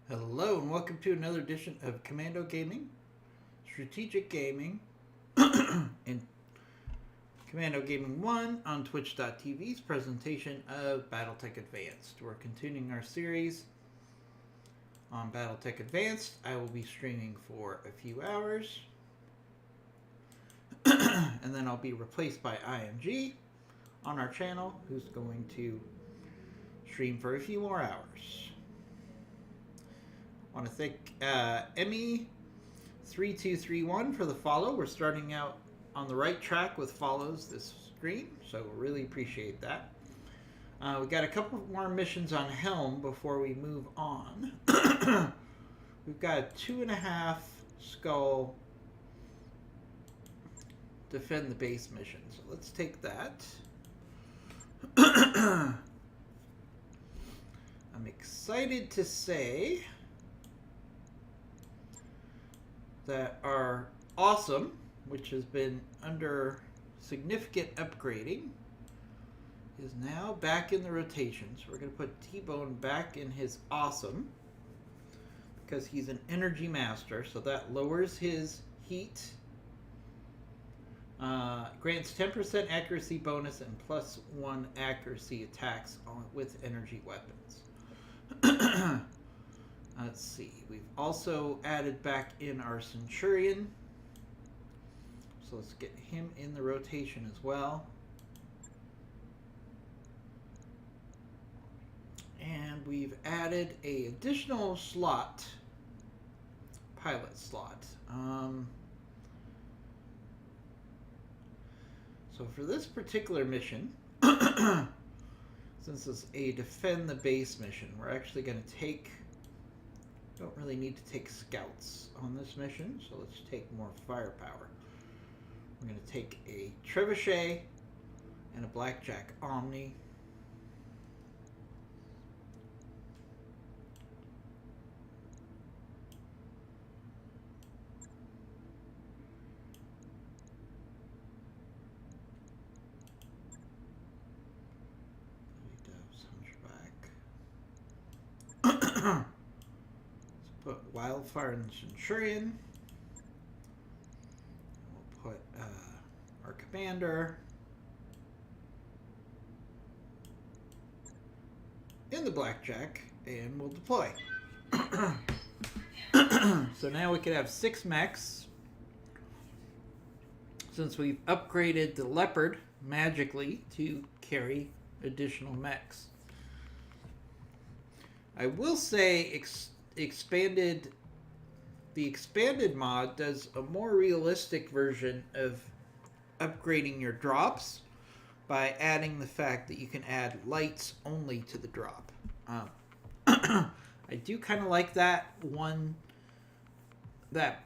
Hello and welcome to another edition of Commando Gaming, Strategic Gaming, and Commando Gaming 1 on Twitch.tv's presentation of Battletech Advanced. We're continuing our series on Battletech Advanced. I will be streaming for a few hours, and then I'll be replaced by IMG on our channel, who's going to stream for a few more hours. I want to thank Emmy3231 for the follow. We're starting out on the right track with follows this stream, so really appreciate that. We got a couple more missions on Helm before we move on. We've got a 2.5 skull defend the base mission, so let's take that. I'm excited to say that are awesome, which has been under significant upgrading, is now back in the rotation. So we're going to put T-Bone back in his awesome because he's an energy master, so that lowers his heat, grants 10% accuracy bonus and +1 accuracy attacks with energy weapons. Let's see, we've also added back in our Centurion, so let's get him in the rotation as well. And we've added a additional slot, pilot slot. So for this particular mission, since it's a defend the base mission, we're actually going to take, don't really need to take scouts on this mission, so let's take more firepower. We're going to take a trebuchet and a blackjack omni. Wildfire and Centurion. We'll put our commander in the blackjack and we'll deploy. So now we could have 6 mechs. Since we've upgraded the Leopard magically to carry additional mechs. I will say the expanded mod does a more realistic version of upgrading your drops by adding the fact that you can add lights only to the drop. I do kind of like that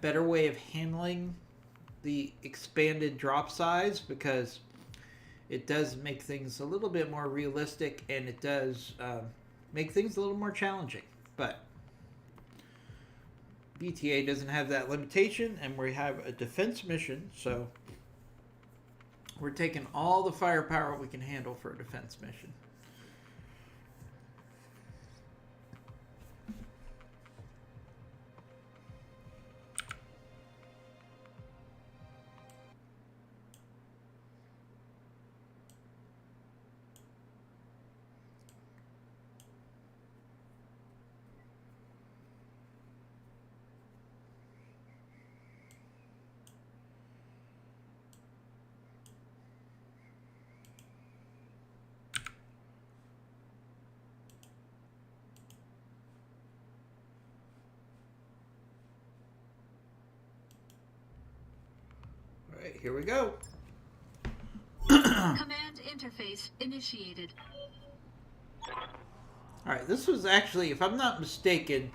better way of handling the expanded drop size, because it does make things a little bit more realistic, and it does make things a little more challenging. But BTA doesn't have that limitation, and we have a defense mission, so we're taking all the firepower we can handle for a defense mission. Alright, here we go. Command interface initiated. Alright, this was actually, if I'm not mistaken,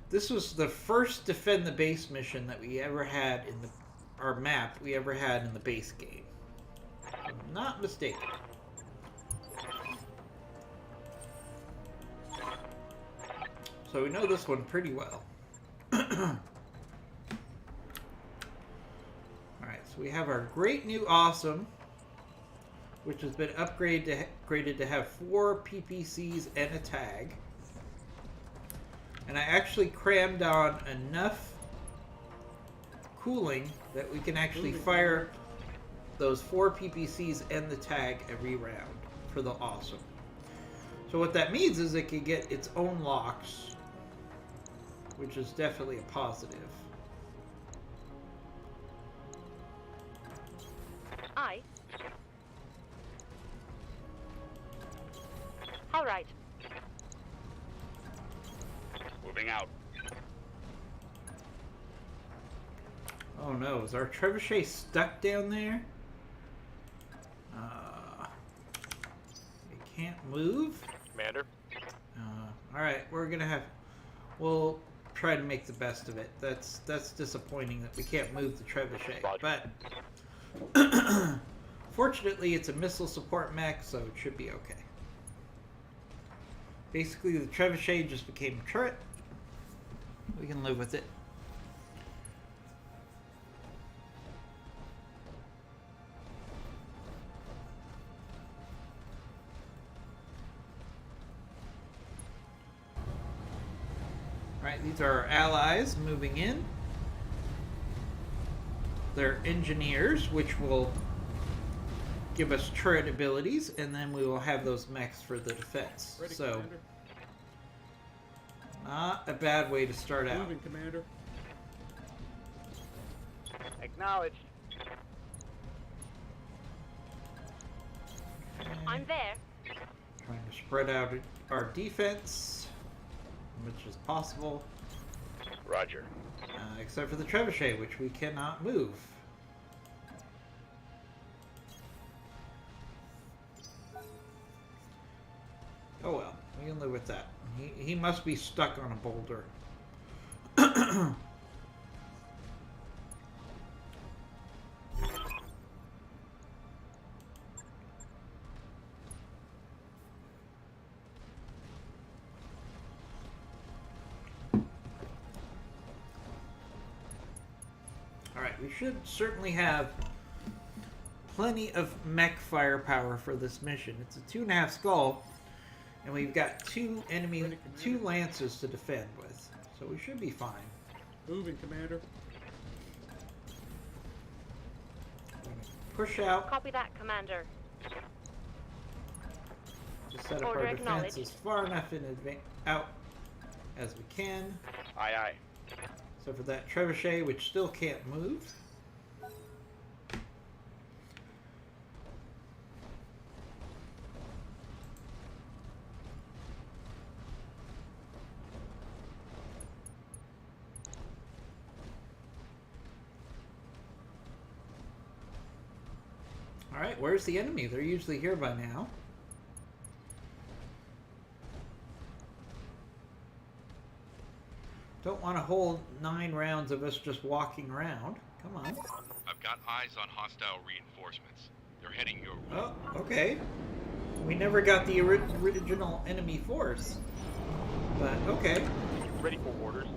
this was the first defend the base mission that we ever had in our map we ever had in the base game. If I'm not mistaken. So we know this one pretty well. Alright, so we have our great new awesome, which has been upgraded to have 4 PPCs and a tag. And I actually crammed on enough cooling that we can actually fire those 4 PPCs and the tag every round for the awesome. So what that means is it can get its own locks, which is definitely a positive. Aye. All right. Moving out. Oh no, is our trebuchet stuck down there? It can't move? Commander. Alright, we're gonna have... We'll try to make the best of it. That's disappointing that we can't move the trebuchet. But... fortunately, it's a missile support mech, so it should be okay. Basically, the trebuchet just became a turret. We can live with it. Alright, these are our allies moving in. They're engineers, which will give us turret abilities, and then we will have those mechs for the defense. Ready, so, Commander. not a bad way to start out. Moving, Commander. Acknowledged. I'm there. Trying to spread out our defense, which is possible. Roger. Except for the trebuchet, which we cannot move. Oh well, we can live with that. He must be stuck on a boulder. Alright, we should certainly have plenty of mech firepower for this mission. It's a 2.5 skull, and we've got 2 lances to defend with. So we should be fine. Moving, Commander. Push out. Copy that, Commander. To set up Order our acknowledged. defenses far enough in out as we can. Aye, aye. So for that trebuchet, which still can't move. Alright, where's the enemy? They're usually here by now. Don't want to hold 9 rounds of us just walking around. Come on. I've got eyes on hostile reinforcements. They're heading your way. Oh, okay. We never got the original enemy force. But, okay. Ready for orders.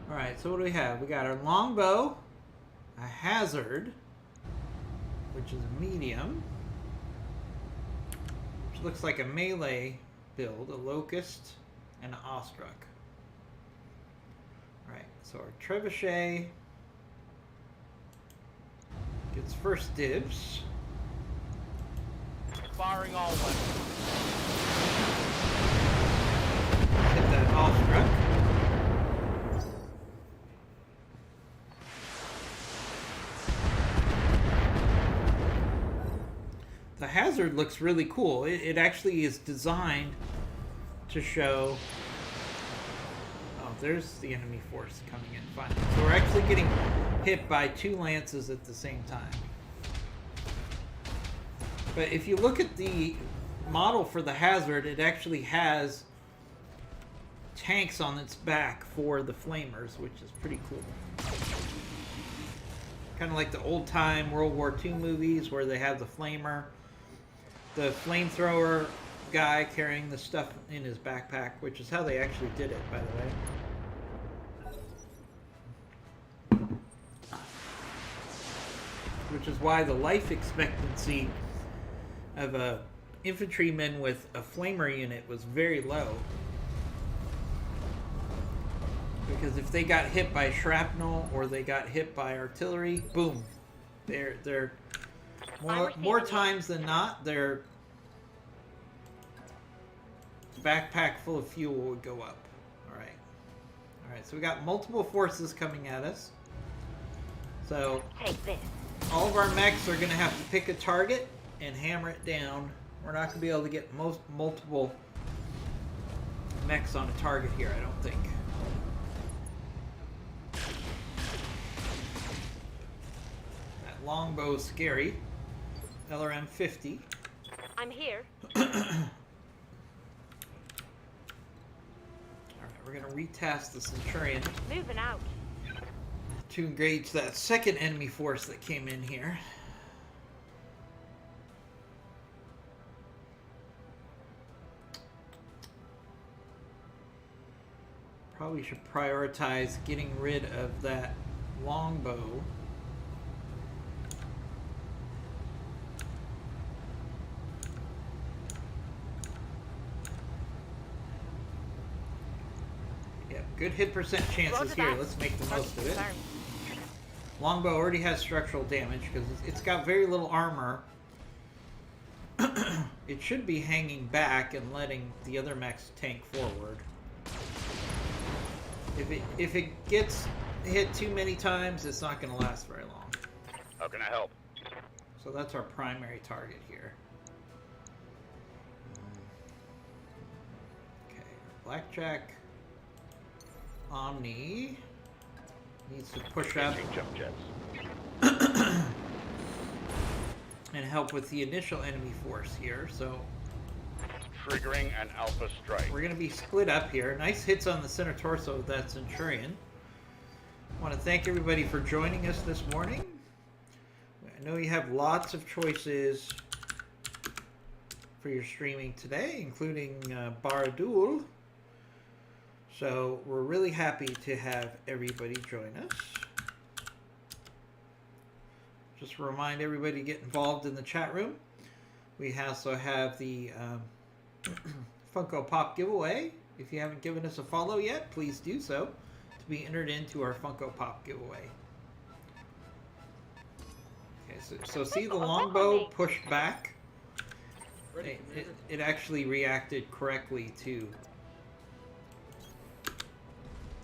Alright, so what do we have? We got our longbow, a hazard, which is a medium, which looks like a melee build, a locust, and an awestruck. Alright, so our trebuchet gets first dibs. Firing all weapons. Hit that awestruck. The hazard looks really cool. It actually is designed to show... Oh, there's the enemy force coming in finally. So we're actually getting hit by 2 lances at the same time. But if you look at the model for the hazard, it actually has tanks on its back for the flamers, which is pretty cool. Kind of like the old-time World War II movies where they have the flamer, the flamethrower guy carrying the stuff in his backpack, which is how they actually did it, by the way. Which is why the life expectancy of a infantryman with a flamer unit was very low. Because if they got hit by shrapnel or they got hit by artillery, boom. They're more times than not, their backpack full of fuel would go up. Alright, so we got multiple forces coming at us. So Take this. all of our mechs are going to have to pick a target and hammer it down. We're not going to be able to get multiple mechs on a target here, I don't think. That longbow's scary. LRM 50. I'm here. Alright, we're going to retask the Centurion Moving out. to engage that second enemy force that came in here. Probably should prioritize getting rid of that longbow. Yeah, good hit percent chances Roger here. that. Let's make the most of it. Confirmed. Longbow already has structural damage because it's got very little armor. It should be hanging back and letting the other mechs tank forward. If it gets hit too many times, it's not going to last very long. How can I help? So that's our primary target here. Okay, Blackjack Omni needs to push up Engaging jump jets. and help with the initial enemy force here. So Triggering an alpha strike. we're going to be split up here. Nice hits on the center torso of that Centurion. I want to thank everybody for joining us this morning. I know you have lots of choices for your streaming today, including Baradul. So we're really happy to have everybody join us. Just to remind everybody to get involved in the chat room. We also have the Funko Pop giveaway. If you haven't given us a follow yet, please do so to be entered into our Funko Pop giveaway. Okay, so see the longbow pushed back? It actually reacted correctly to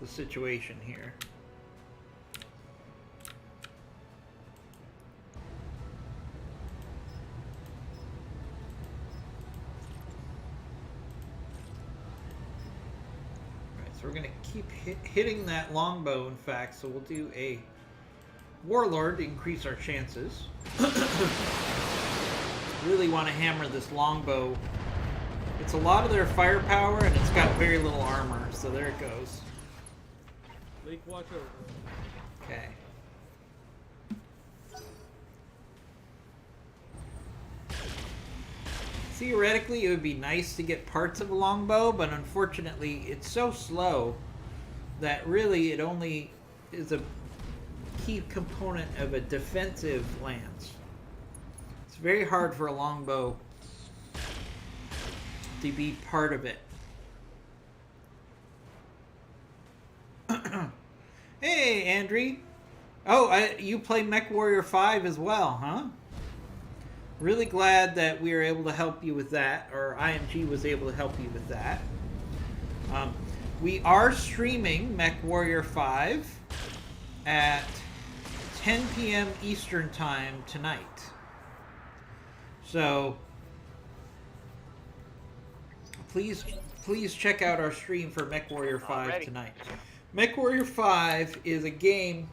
the situation here. So we're going to keep hitting that longbow, in fact, so we'll do a Warlord to increase our chances. Really want to hammer this longbow. It's a lot of their firepower, and it's got very little armor, so there it goes. Lake, watch over. Okay. Theoretically, it would be nice to get parts of a longbow, but unfortunately, it's so slow that really it only is a key component of a defensive lance. It's very hard for a longbow to be part of it. Hey, Andre. Oh, you play Mech Warrior 5 as well, huh? Really glad that we were able to help you with that, or IMG was able to help you with that. We are streaming Mech Warrior 5 at 10 p.m. Eastern Time tonight. So please check out our stream for Mech Warrior 5 tonight. Mech Warrior 5 is a game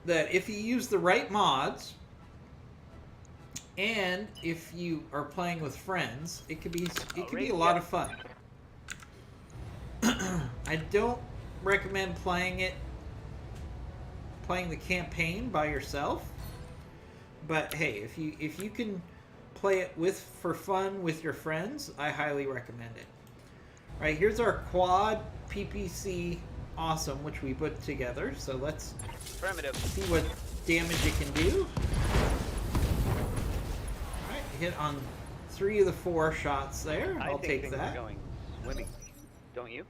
that if you use the right mods and if you are playing with friends, it could be a lot of fun. I don't recommend playing the campaign by yourself, but hey, if you can play it for fun with your friends, I highly recommend it. All right, here's our quad PPC awesome, which we put together. So let's see what damage it can do. All right, hit on 3 of the 4 shots there. I'll take that. Going swimmingly, don't you?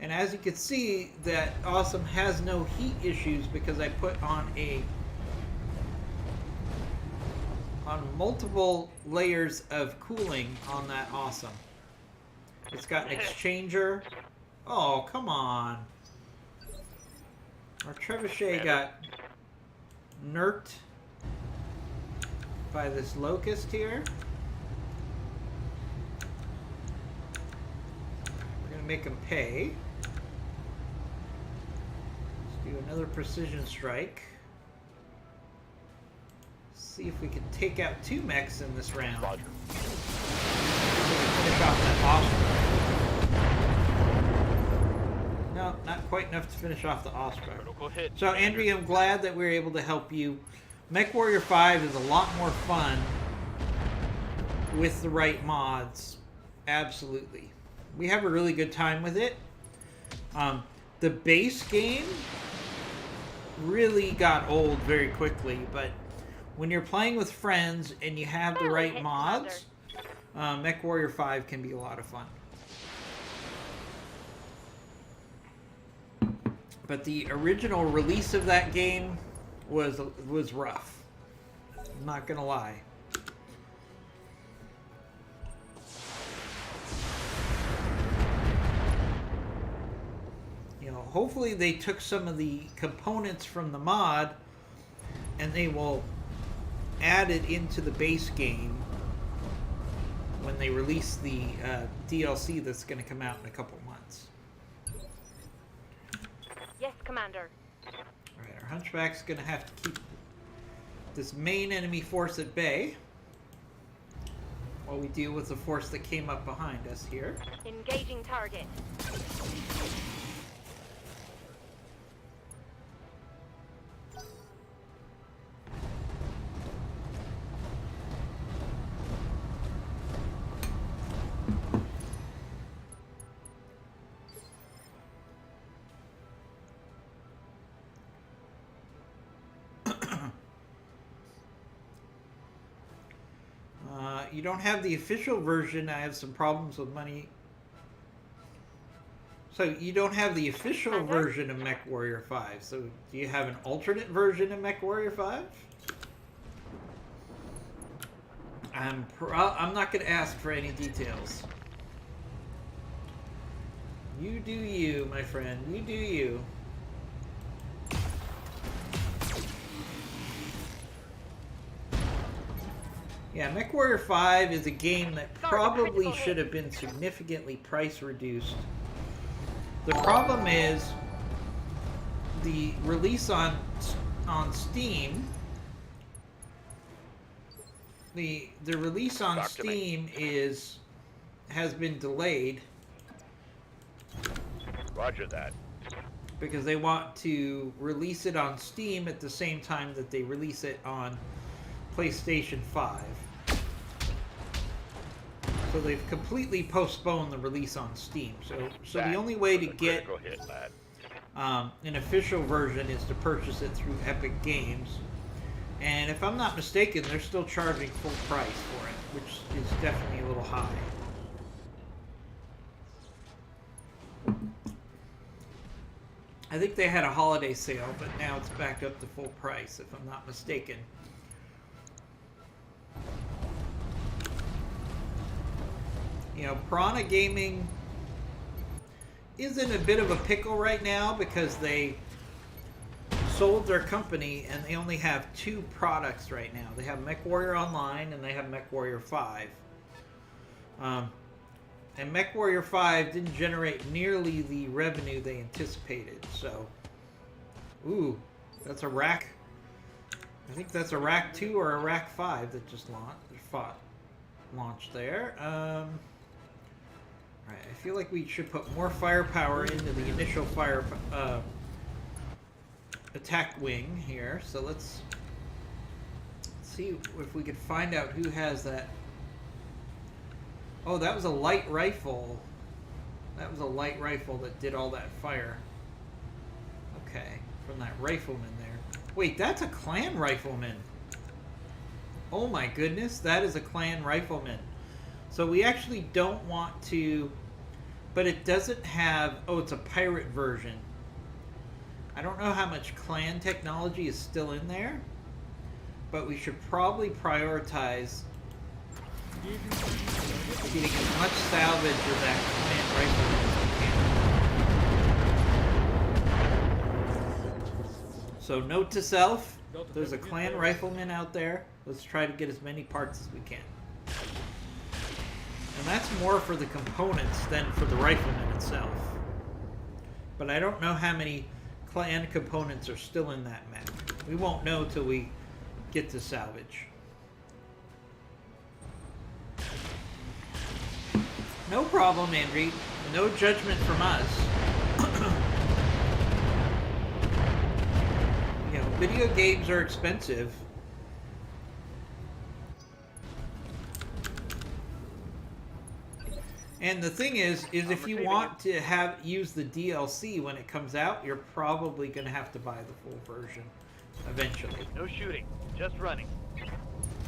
And as you can see, that Awesome has no heat issues because I put on multiple layers of cooling on that Awesome. It's got an exchanger. Oh, come on. Our trebuchet got nerked by this locust here. We're going to make him pay. Let's do another precision strike. See if we can take out 2 mechs in this round. Roger. Finish off that Osprey. No, not quite enough to finish off the Osprey. Critical hit. So, Andrea, I'm glad that we were able to help you. MechWarrior 5 is a lot more fun with the right mods. Absolutely. We have a really good time with it. The base game really got old very quickly, but when you're playing with friends and you have the right mods, MechWarrior 5 can be a lot of fun. But the original release of that game was rough. I'm not gonna lie. You know, hopefully they took some of the components from the mod and they will add it into the base game when they release the DLC that's going to come out in a couple months. Yes, Commander. Alright, our Hunchback's going to have to keep this main enemy force at bay while we deal with the force that came up behind us here. Engaging target. You don't have the official version. I have some problems with money. So you don't have the official version of MechWarrior 5. So do you have an alternate version of MechWarrior 5? I'm not going to ask for any details. You do you, my friend. You do you. Yeah, MechWarrior 5 is a game that probably should have been significantly price reduced. The problem is the release on Steam. The release on Steam has been delayed. Roger that. Because they want to release it on Steam at the same time that they release it on PlayStation 5. So they've completely postponed the release on Steam. So the only way to get an official version is to purchase it through Epic Games. And if I'm not mistaken, they're still charging full price for it, which is definitely a little high. I think they had a holiday sale, but now it's back up to full price, if I'm not mistaken. You know, Piranha Gaming is in a bit of a pickle right now because they sold their company and they only have 2 products right now. They have MechWarrior Online and they have MechWarrior 5. And MechWarrior 5 didn't generate nearly the revenue they anticipated, so... Ooh, that's a rack... I think that's a rack 2 or a rack 5 that just launched there. Alright, I feel like we should put more firepower into the initial attack wing here. So let's see if we could find out who has that. Oh, that was a light rifle. That was a light rifle that did all that fire. Okay, from that rifleman there. Wait, that's a clan rifleman. Oh my goodness, that is a clan rifleman. So we actually don't want to but it doesn't have... Oh, it's a pirate version. I don't know how much clan technology is still in there, but we should probably prioritize getting as much salvage of that clan rifle as we can. So note to self, there's a clan rifleman out there. Let's try to get as many parts as we can. And that's more for the components than for the rifleman itself. But I don't know how many clan components are still in that map. We won't know till we get to salvage. No problem, Andrew. No judgment from us. You know, video games are expensive. And the thing is if you want to use the DLC when it comes out, you're probably going to have to buy the full version eventually. No shooting, just running.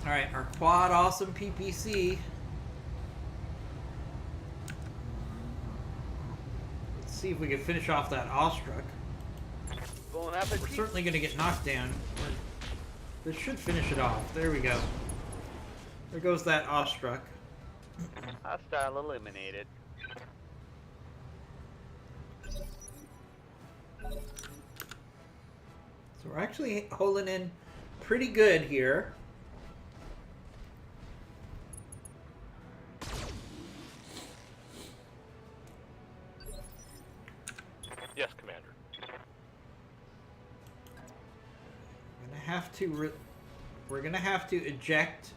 All right, our quad awesome PPC. Let's see if we can finish off that awestruck. We're certainly going to get knocked down. This should finish it off. There we go. There goes that awestruck. Hostile eliminated. So we're actually holding in pretty good here. Yes, Commander. We're gonna have to eject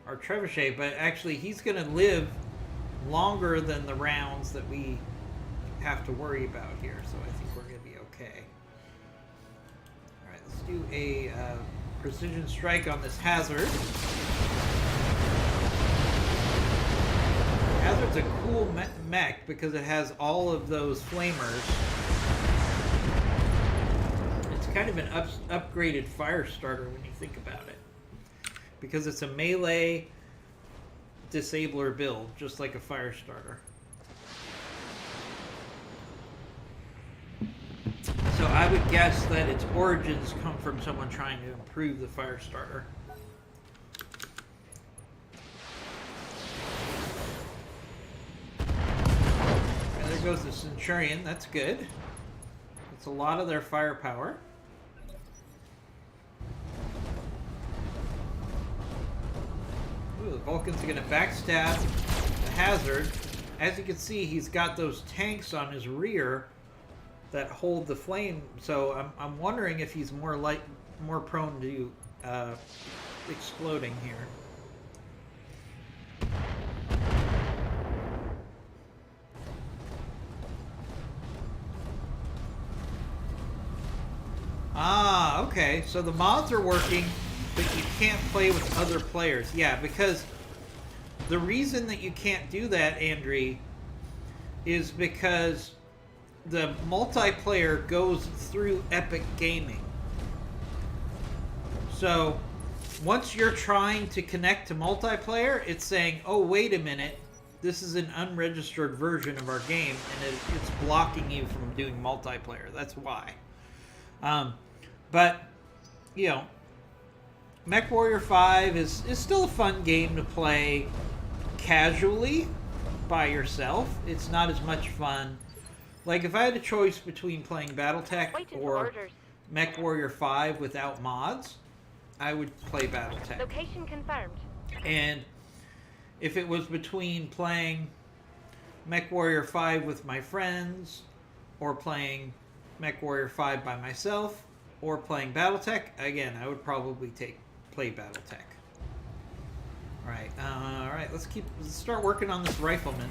our trebuchet, but actually he's gonna live longer than the rounds that we have to worry about here, so I think we're gonna be okay. Alright, let's do a precision strike on this hazard. Hazard's a cool mech because it has all of those flamers. It's kind of an upgraded fire starter when you think about it, because it's a melee disabler build, just like a fire starter. So I would guess that its origins come from someone trying to improve the fire starter. And there goes the Centurion. That's good. That's a lot of their firepower. Ooh, the Vulcans are going to backstab the Hazard. As you can see, he's got those tanks on his rear that hold the flame. So I'm wondering if he's more prone to exploding here. Ah, okay. So the mods are working, but you can't play with other players. Yeah, because the reason that you can't do that, Andre, is because the multiplayer goes through Epic Gaming. So once you're trying to connect to multiplayer, it's saying, oh, wait a minute, this is an unregistered version of our game, and it's blocking you from doing multiplayer. That's why. But, you know, MechWarrior 5 is still a fun game to play casually by yourself. It's not as much fun. Like, if I had a choice between playing BattleTech or MechWarrior 5 without mods, I would play BattleTech. Location confirmed. And if it was between playing MechWarrior 5 with my friends, or playing MechWarrior 5 by myself, or playing BattleTech, again, I would probably play BattleTech. Alright, let's start working on this rifleman.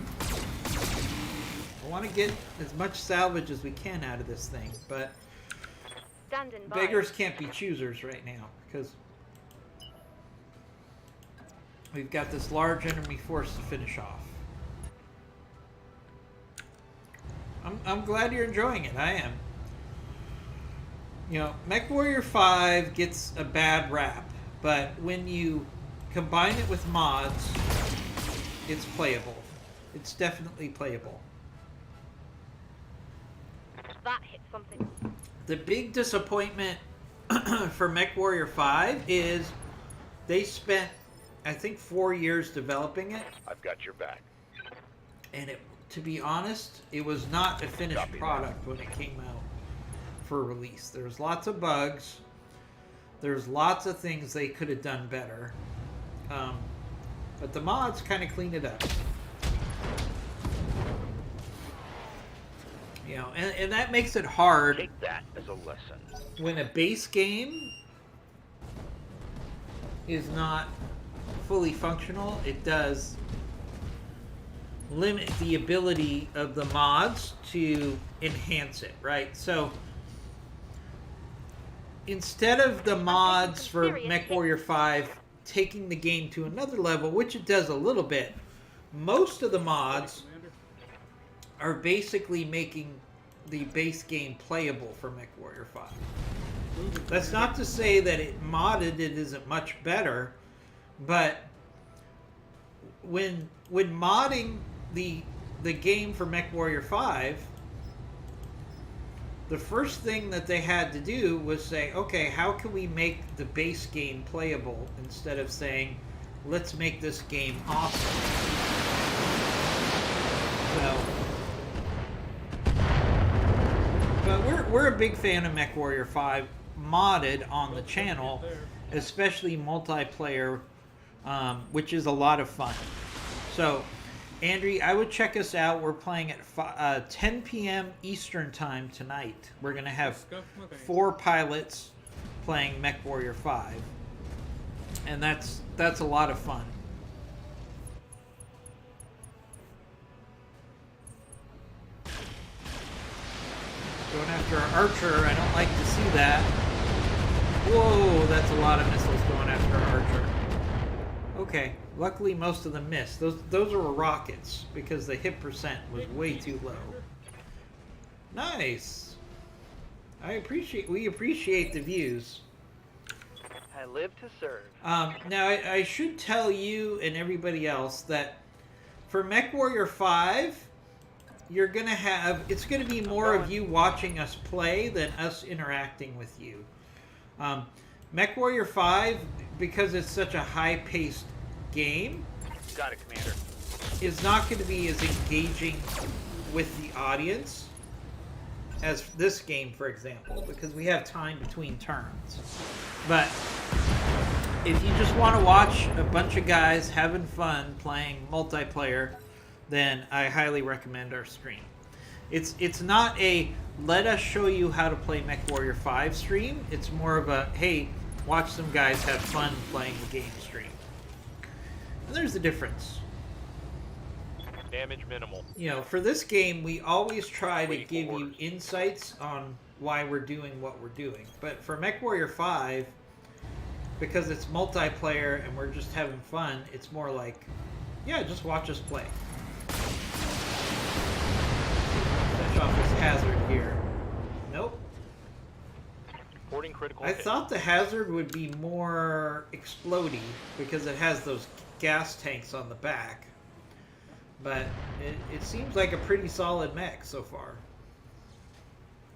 I want to get as much salvage as we can out of this thing, but beggars can't be choosers right now, because we've got this large enemy force to finish off. I'm glad you're enjoying it. I am. You know, MechWarrior 5 gets a bad rap, but when you combine it with mods, it's playable. It's definitely playable. That hit something. The big disappointment for MechWarrior 5 is they spent, I think, 4 years developing it, I've got your back. and to be honest, it was not a finished Copy that. product when it came out for release. There's lots of bugs. There's lots of things they could have done better. But the mods kind of cleaned it up. You know, and that makes it hard Take that as a lesson. when a base game is not fully functional. It does limit the ability of the mods to enhance it, right? So instead of the mods for MechWarrior 5 taking the game to another level, which it does a little bit, most of the mods Commander. are basically making the base game playable for MechWarrior 5. Moving, That's not to say that it modded it isn't much better, but when modding the game for MechWarrior 5, the first thing that they had to do was say, okay, how can we make the base game playable instead of saying, let's make this game awesome. So, but we're a big fan of MechWarrior 5 modded on the channel, especially multiplayer, which is a lot of fun. So, Andrew, I would check us out. We're playing at 10 p.m. Eastern time tonight. We're going to have 4 pilots playing MechWarrior 5. And that's a lot of fun. Going after our archer, I don't like to see that. Whoa, that's a lot of missiles going after our archer. Okay, luckily most of them missed. Those were rockets because the hit percent was way too low. Nice. We appreciate the views. I live to serve. Now I should tell you and everybody else that for MechWarrior 5, it's gonna be more of you watching us play than us interacting with you. MechWarrior 5, because it's such a high-paced game, Got it, Commander. is not going to be as engaging with the audience as this game, for example, because we have time between turns. But if you just want to watch a bunch of guys having fun playing multiplayer, then I highly recommend our stream. It's not a let us show you how to play MechWarrior 5 stream. It's more of a, hey, watch some guys have fun playing the game stream. And there's a difference. Damage minimal. You know, for this game, we always try to give you insights on why we're doing what we're doing. But for MechWarrior 5, because it's multiplayer and we're just having fun, it's more like, yeah, just watch us play. Finish off this hazard here. Nope. Reporting critical I hit. thought the hazard would be more explodey because it has those gas tanks on the back. But it seems like a pretty solid mech so far.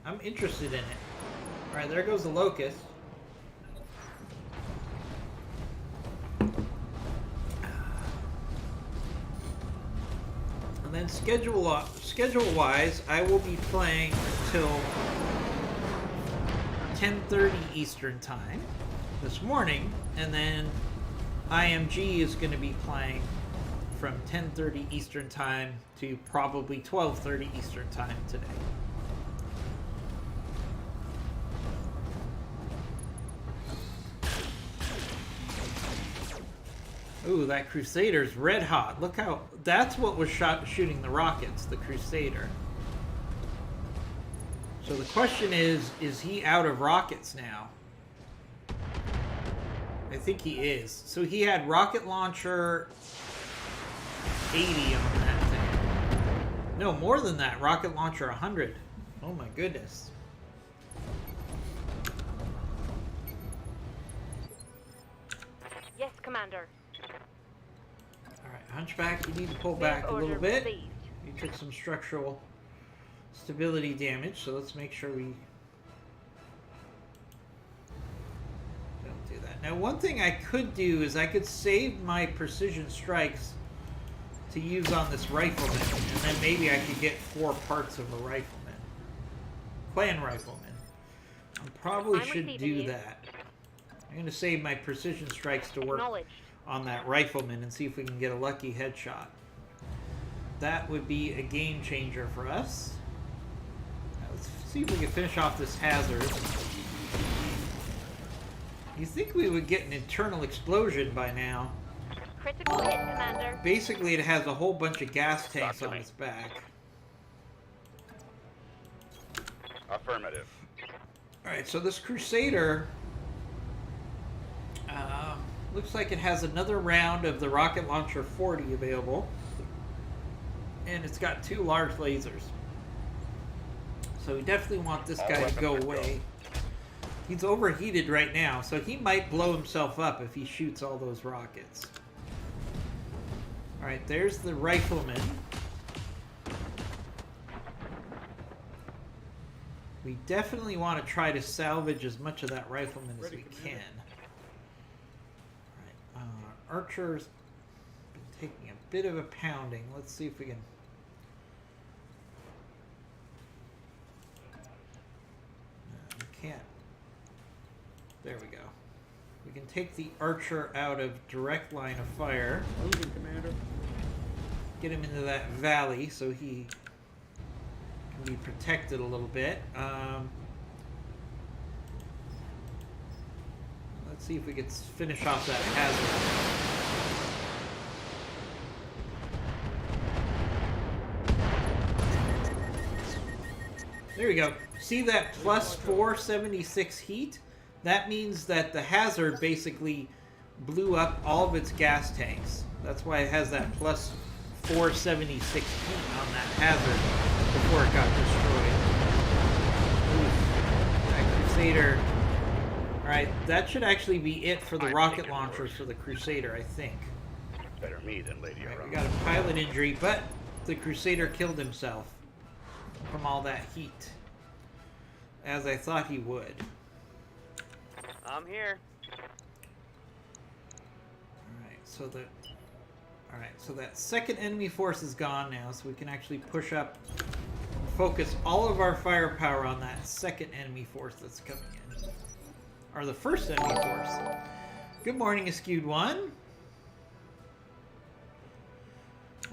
I'm interested in it. Alright, there goes the Locust. And then schedule-wise, I will be playing until 10:30 Eastern Time this morning, and then IMG is going to be playing from 10:30 Eastern Time to probably 12:30 Eastern Time today. Ooh, that Crusader's red hot. Look how... That's what was shooting the rockets, the Crusader. So the question is he out of rockets now? I think he is. So he had rocket launcher 80 on that thing. No, more than that. Rocket launcher 100. Oh my goodness. Yes, Commander. Alright, Hunchback, you need to pull Move back a order little bit. received. You took some structural stability damage, so let's make sure we don't do that. Now, one thing I could do is I could save my precision strikes to use on this rifleman, and then maybe I could get 4 parts of a rifleman. Clan rifleman. I probably I'm should receiving do you. that. I'm going to save my precision strikes to work Acknowledged. on that rifleman and see if we can get a lucky headshot. That would be a game changer for us. Now let's see if we can finish off this hazard. You think we would get an internal explosion by now? Critical hit, Commander. Basically, it has a whole bunch of gas tanks to on me. its back. Affirmative. Alright, so this Crusader looks like it has another round of the rocket launcher 40 available. And it's got 2 large lasers. So we definitely want this All guy to weapons go are go. away. He's overheated right now, so he might blow himself up if he shoots all those rockets. Alright, there's the rifleman. We definitely want to try to salvage as much of that rifleman as Ready, we Commander. can. Alright, Archer's been taking a bit of a pounding. Let's see if we can... No, we can't. There we go. We can take the Archer out of direct line of fire. Moving, Commander. Get him into that valley so he can be protected a little bit. Let's see if we can finish off that hazard. There we go. See that plus 476 heat? That means that the hazard basically blew up all of its gas tanks. That's why it has that plus 476 heat on that hazard before it got destroyed. Oof. That Crusader. Alright, that should actually be it for the rocket launchers for the Crusader, I think. Better me than Lady Alright, Around. we got a pilot injury, but the Crusader killed himself from all that heat. As I thought he would. I'm here. Alright, so that second enemy force is gone now, so we can actually push up and focus all of our firepower on that second enemy force that's coming in. Or the first enemy force. Good morning, Askewed One.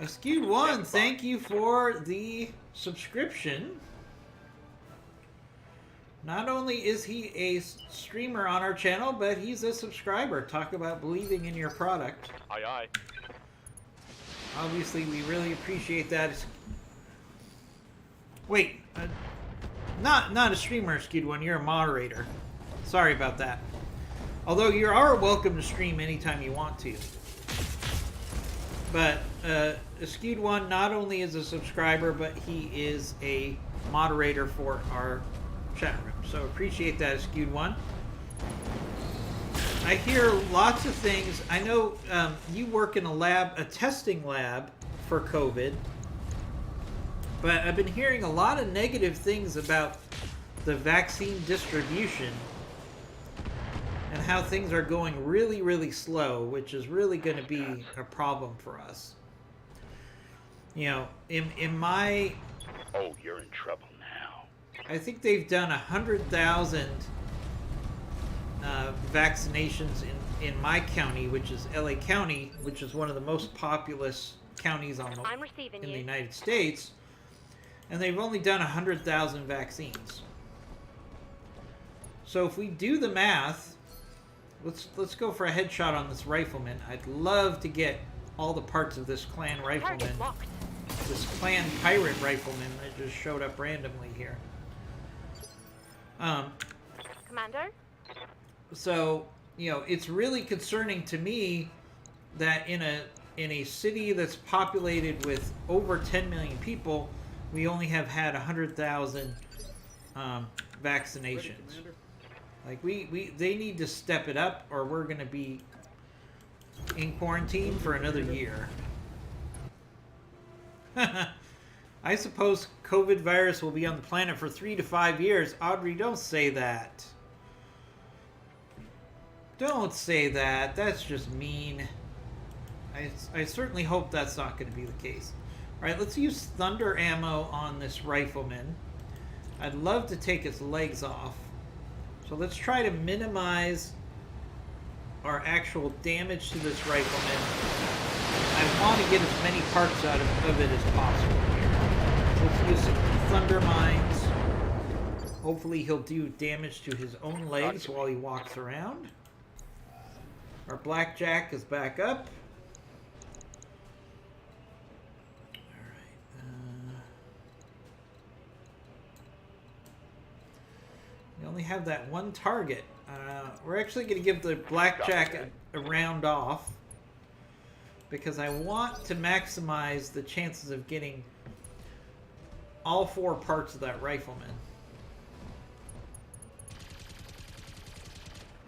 Askewed One, thank you for the subscription. Not only is he a streamer on our channel, but he's a subscriber. Talk about believing in your product. Aye, aye. Obviously, we really appreciate that. Wait, not a streamer, Skewed One. You're a moderator. Sorry about that. Although you are welcome to stream anytime you want to. But Skewed One not only is a subscriber, but he is a moderator for our chat room. So appreciate that, Skewed One. I hear lots of things. I know you work in a testing lab for COVID, but I've been hearing a lot of negative things about the vaccine distribution and how things are going really, really slow, which is really going to be a problem for us. You know, in my... Oh, you're in trouble now. I think they've done 100,000 vaccinations in my county, which is LA County, which is one of the most populous counties on I'm receiving in the you. United States, and they've only done 100,000 vaccines. So if we do the math, let's go for a headshot on this rifleman. I'd love to get all the parts of this clan rifleman, Target locked. this clan pirate rifleman that just showed up randomly here. Commander? So, you know, it's really concerning to me that in a city that's populated with over 10 million people, we only have had 100,000 Ready, vaccinations. Commander. Like they need to step it up, or we're going to be in quarantine for another year. I suppose COVID virus will be on the planet for 3 to 5 years. Audrey, don't say that. Don't say that. That's just mean. I certainly hope that's not going to be the case. Alright, let's use thunder ammo on this rifleman. I'd love to take its legs off. So let's try to minimize our actual damage to this rifleman. I want to get as many parts out of it as possible here. So let's use some thunder mines. Hopefully he'll do damage to his own legs while he walks around. Our blackjack is back up. We only have that one target. We're actually going to give the blackjack a round off because I want to maximize the chances of getting all 4 parts of that rifleman.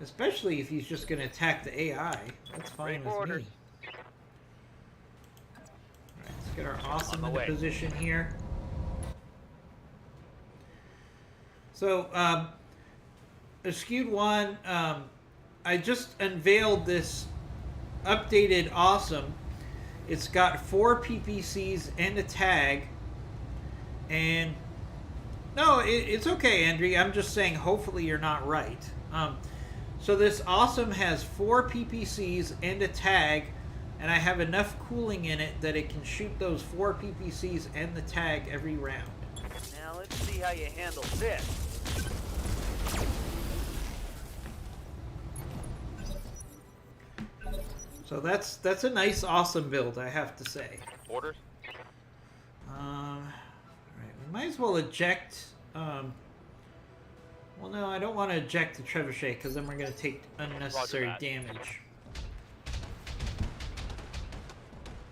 Especially if he's just going to attack the AI. That's fine with me. Alright, let's get our awesome into position here. So, Skewed One, I just unveiled this updated awesome. It's got 4 PPCs and a tag. And no, it's okay, Andrea. I'm just saying hopefully you're not right. So this awesome has 4 PPCs and a tag, and I have enough cooling in it that it can shoot those 4 PPCs and the tag every round. Now let's see how you handle this. So that's a nice awesome build, I have to say. Orders? Alright, we might as well eject. Well, no, I don't want to eject the trebuchet because then we're going to take unnecessary damage.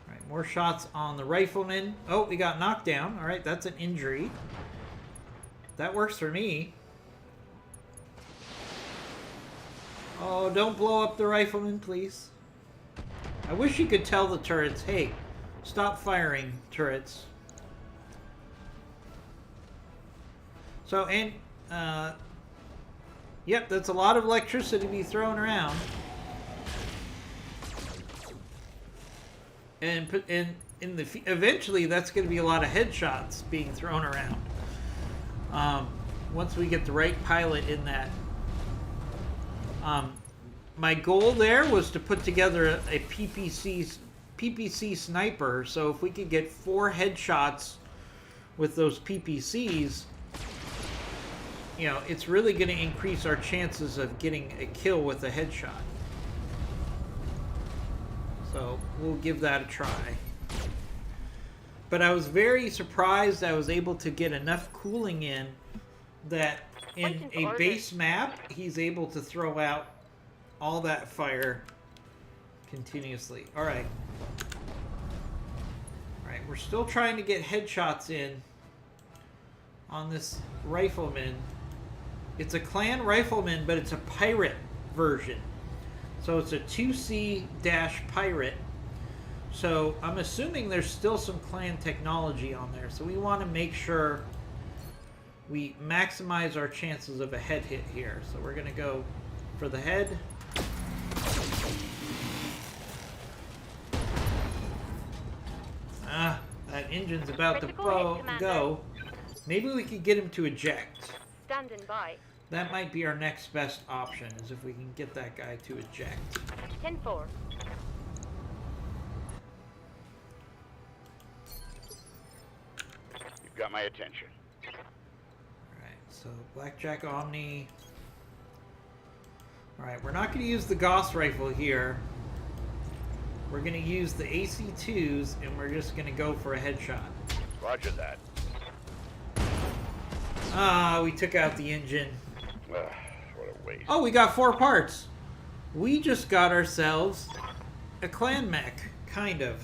Alright, more shots on the rifleman. Oh, we got knocked down. Alright, that's an injury. That works for me. Oh, don't blow up the rifleman, please. I wish you could tell the turrets, hey, stop firing, turrets. So, and, yep, that's a lot of electricity to be thrown around. And eventually that's going to be a lot of headshots being thrown around. Once we get the right pilot in that. My goal there was to put together a PPC sniper, so if we could get 4 headshots with those PPCs, you know, it's really going to increase our chances of getting a kill with a headshot. So we'll give that a try. But I was very surprised I was able to get enough cooling in that in a base map, he's able to throw out all that fire continuously. Alright. Alright, we're still trying to get headshots in on this rifleman. It's a clan rifleman, but it's a pirate version. So it's a 2C-pirate. So I'm assuming there's still some clan technology on there. So we want to make sure we maximize our chances of a head hit here. So we're going to go for the head. That engine's about to go. Maybe we could get him to eject. Standing by. That might be our next best option, is if we can get that guy to eject. 10-4. You've got my attention. Alright, so Blackjack Omni. Alright, we're not going to use the Gauss rifle here. We're going to use the AC-2s, and we're just going to go for a headshot. Roger that. Ah, we took out the engine. What a waste. Oh, we got 4 parts. We just got ourselves a clan mech, kind of.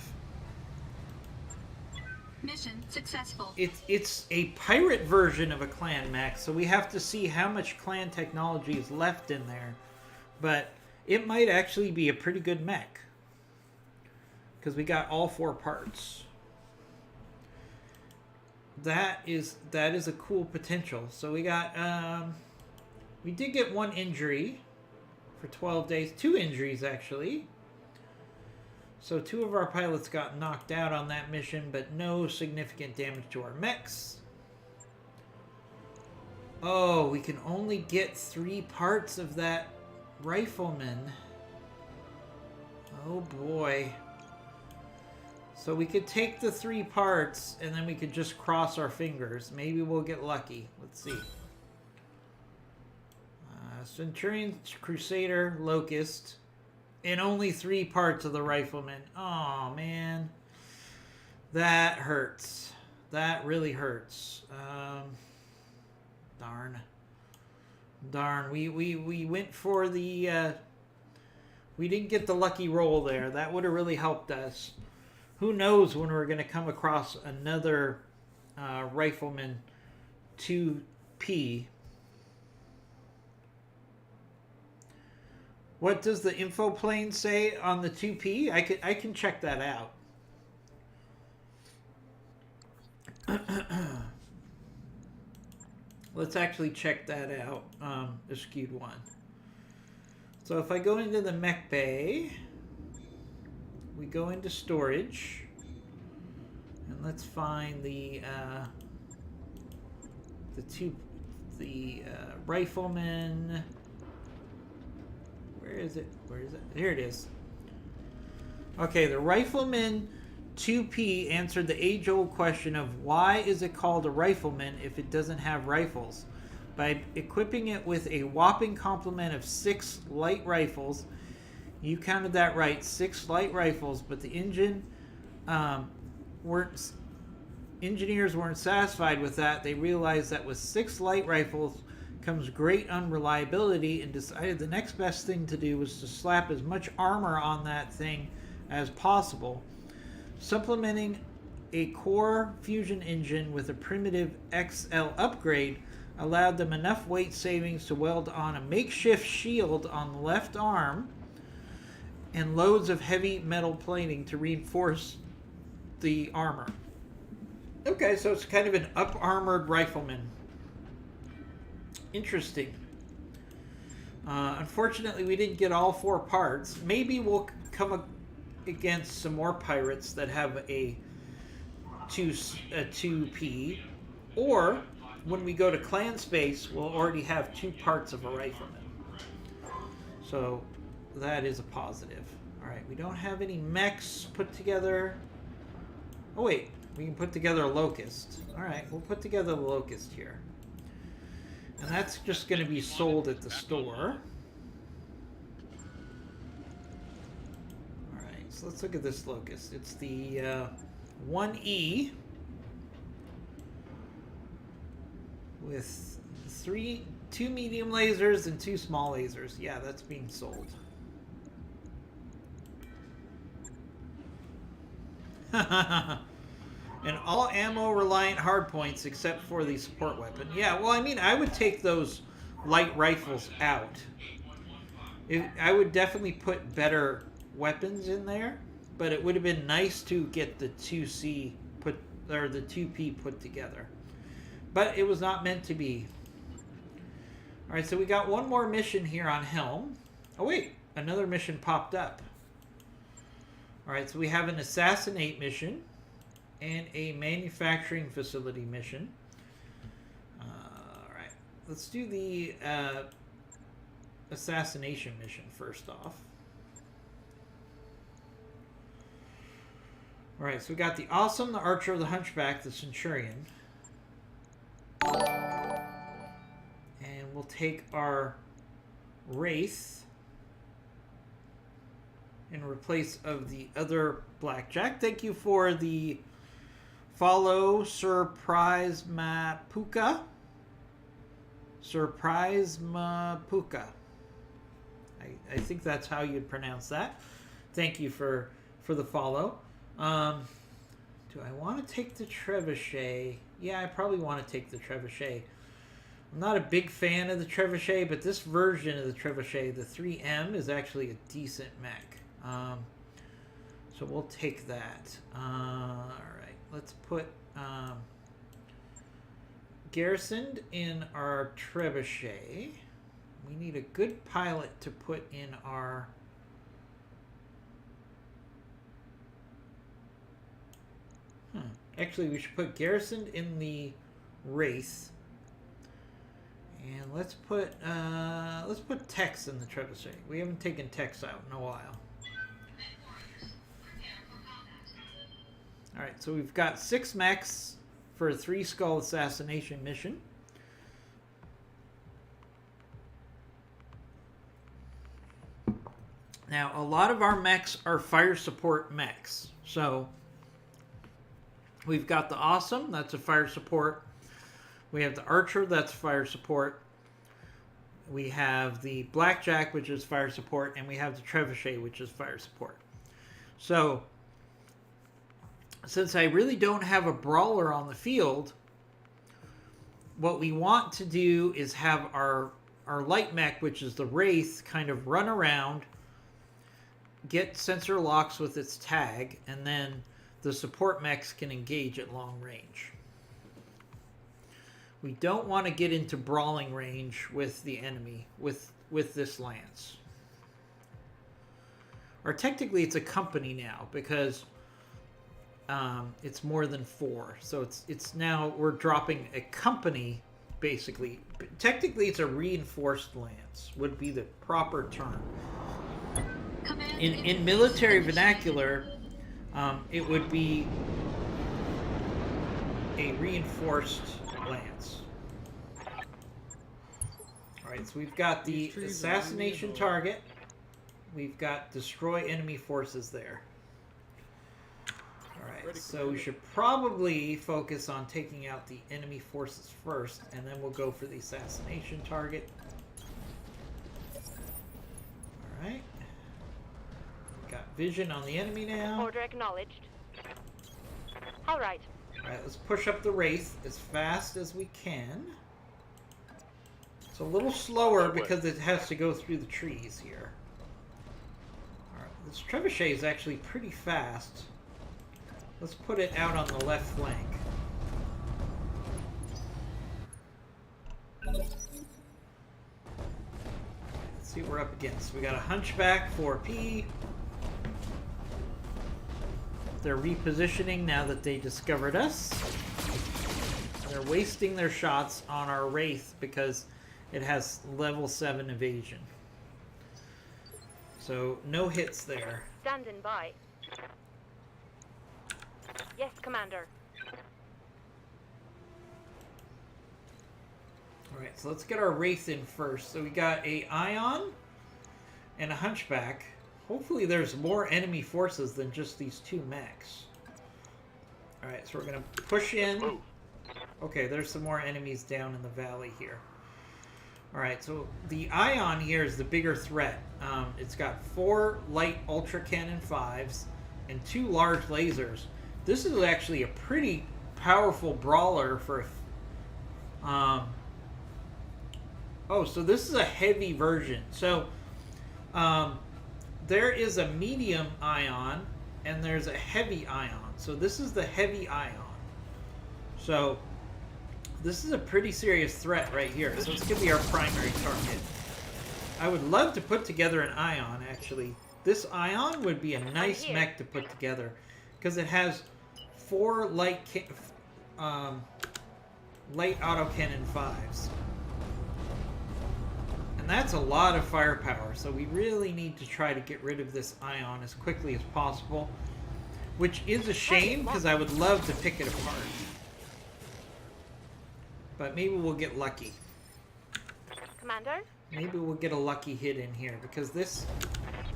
Mission successful. It's a pirate version of a clan mech, so we have to see how much clan technology is left in there. But it might actually be a pretty good mech. Because we got all 4 parts. that is a cool potential. So we got we did get one injury for 12 days, 2 injuries actually. So 2 of our pilots got knocked out on that mission, but no significant damage to our mechs. Oh, we can only get 3 parts of that rifleman. Oh boy. So we could take the 3 parts and then we could just cross our fingers. Maybe we'll get lucky. Let's see. Centurion, Crusader, Locust. And only 3 parts of the rifleman. Oh, man. That hurts. That really hurts. Darn. Darn. We went for the... we didn't get the lucky roll there. That would have really helped us. Who knows when we're going to come across another Rifleman 2P. What does the info plane say on the 2P? I can check that out. Let's actually check that out. The skewed one. So if I go into the mech bay, we go into storage, and let's find the rifleman. Where is it? Where is it? Here it is. Okay, the Rifleman 2P answered the age-old question of why is it called a rifleman if it doesn't have rifles? By equipping it with a whopping complement of 6 light rifles. You counted that right, 6 light rifles, but the engineers weren't satisfied with that. They realized that with 6 light rifles comes great unreliability and decided the next best thing to do was to slap as much armor on that thing as possible. Supplementing a core fusion engine with a primitive XL upgrade allowed them enough weight savings to weld on a makeshift shield on the left arm and loads of heavy metal plating to reinforce the armor. Okay, so it's kind of an up-armored rifleman. Interesting. Unfortunately, we didn't get all 4 parts. Maybe we'll come against some more pirates that have a 2P. Or, when we go to clan space, we'll already have 2 parts of a rifleman. So, that is a positive. Alright, we don't have any mechs put together. Oh wait, we can put together a Locust. Alright, we'll put together the Locust here. And that's just going to be sold at the store. Alright, so let's look at this Locust. It's the 1E with 2 medium lasers and 2 small lasers. Yeah, that's being sold. And all ammo reliant hardpoints except for the support weapon. Yeah, well, I mean, I would take those light rifles out. I would definitely put better weapons in there, but it would have been nice to get the 2C put, or the 2P put together. But it was not meant to be. Alright, so we got one more mission here on Helm. Oh wait, another mission popped up. Alright, so we have an assassinate mission and a manufacturing facility mission. Alright, let's do the assassination mission first off. Alright, so we got the Awesome, the Archer, the Hunchback, the Centurion. And we'll take our Wraith in replace of the other Blackjack. Thank you for the follow, Surprise Mapuka. Surprise Mapuka. I think that's how you'd pronounce that. Thank you for the follow. Do I want to take the Trebuchet? Yeah, I probably want to take the Trebuchet. I'm not a big fan of the Trebuchet, but this version of the Trebuchet, the 3M, is actually a decent mech. So we'll take that. Alright, let's put garrisoned in our trebuchet. We need a good pilot to put in our... Actually, we should put garrisoned in the Wraith. And let's put Tex in the trebuchet. We haven't taken Tex out in a while. Alright, so we've got 6 mechs for a 3-skull assassination mission. Now, a lot of our mechs are fire support mechs. So, we've got the Awesome, that's a fire support. We have the Archer, that's fire support. We have the Blackjack, which is fire support. And we have the Trebuchet, which is fire support. So, since I really don't have a brawler on the field, what we want to do is have our light mech, which is the Wraith, kind of run around, get sensor locks with its tag, and then the support mechs can engage at long range. We don't want to get into brawling range with the enemy with this lance. Or technically it's a company now, because it's more than 4. So it's now we're dropping a company, basically. Technically it's a reinforced lance, would be the proper term. In military vernacular, it would be a reinforced lance. Alright, so we've got the assassination target. We've got destroy enemy forces there. Alright, so we should probably focus on taking out the enemy forces first, and then we'll go for the assassination target. Alright. Got vision on the enemy now. Order acknowledged. All right. Alright, let's push up the Wraith as fast as we can. It's a little slower because it has to go through the trees here. Alright, this trebuchet is actually pretty fast. Let's put it out on the left flank. Let's see what we're up against. We got a Hunchback 4P. They're repositioning now that they discovered us. They're wasting their shots on our Wraith because it has level 7 evasion. So no hits there. Standing by. Yes, Commander. Alright, so let's get our Wraith in first. So we got a Ion and a Hunchback. Hopefully there's more enemy forces than just these 2 mechs. Alright, so we're going to push in. Okay, there's some more enemies down in the valley here. Alright, so the Ion here is the bigger threat. It's got 4 light Ultra Cannon 5s and 2 large lasers. This is actually a pretty powerful brawler for... so this is a heavy version. So, there is a medium Ion and there's a heavy Ion. So this is the heavy Ion. So this is a pretty serious threat right here. So it's going to be our primary target. I would love to put together an Ion, actually. This Ion would be a nice mech to put together because it has 4 light autocannon 5s. And that's a lot of firepower, so we really need to try to get rid of this Ion as quickly as possible. Which is a shame, because I would love to pick it apart. But maybe we'll get lucky. Commander? Maybe we'll get a lucky hit in here, because this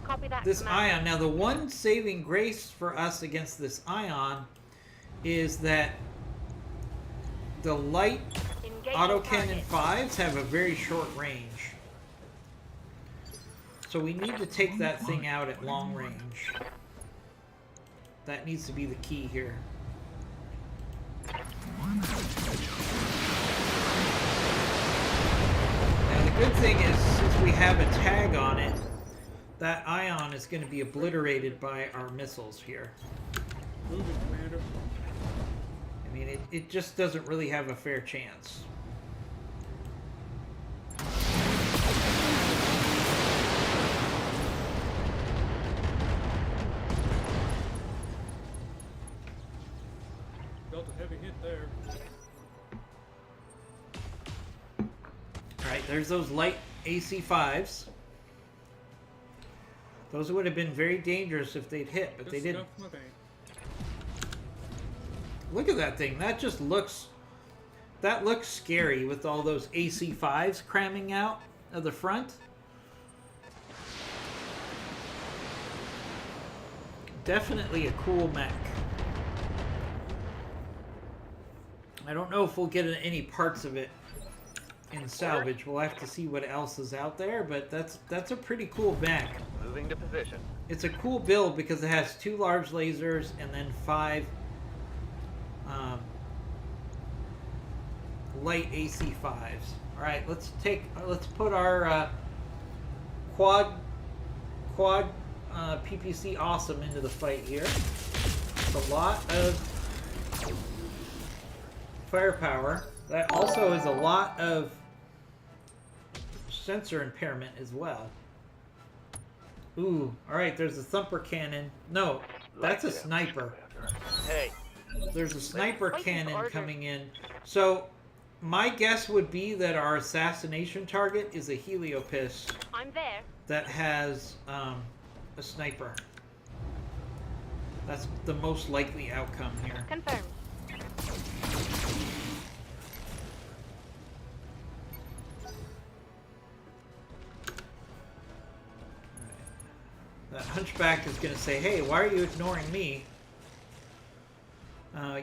Commander. Ion... Now, the one saving grace for us against this Ion is that the light autocannon 5s have a very short range. So we need to take that thing out at long range. That needs to be the key here. Now the good thing is, since we have a tag on it, that Ion is going to be obliterated by our missiles here. Moving, Commander. I mean, it just doesn't really have a fair chance. Felt a heavy hit there. Alright, there's those light AC-5s. Those would have been very dangerous if they'd hit, but they didn't. Scuffed my paint. Look at that thing. That just looks... That looks scary with all those AC-5s cramming out of the front. Definitely a cool mech. I don't know if we'll get any parts of it in salvage. We'll have to see what else is out there, but that's a pretty cool mech. Moving to position. It's a cool build because it has 2 large lasers and then 5 light AC-5s. All right, let's put our quad PPC awesome into the fight here. It's a lot of firepower. That also is a lot of sensor impairment as well. Ooh, alright, there's a thumper cannon. No, that's a sniper. Hey, There's a sniper cannon coming in. So, my guess would be that our assassination target is a heliopis I'm there. that has a sniper. That's the most likely outcome here. Confirmed. That hunchback is going to say, hey, why are you ignoring me?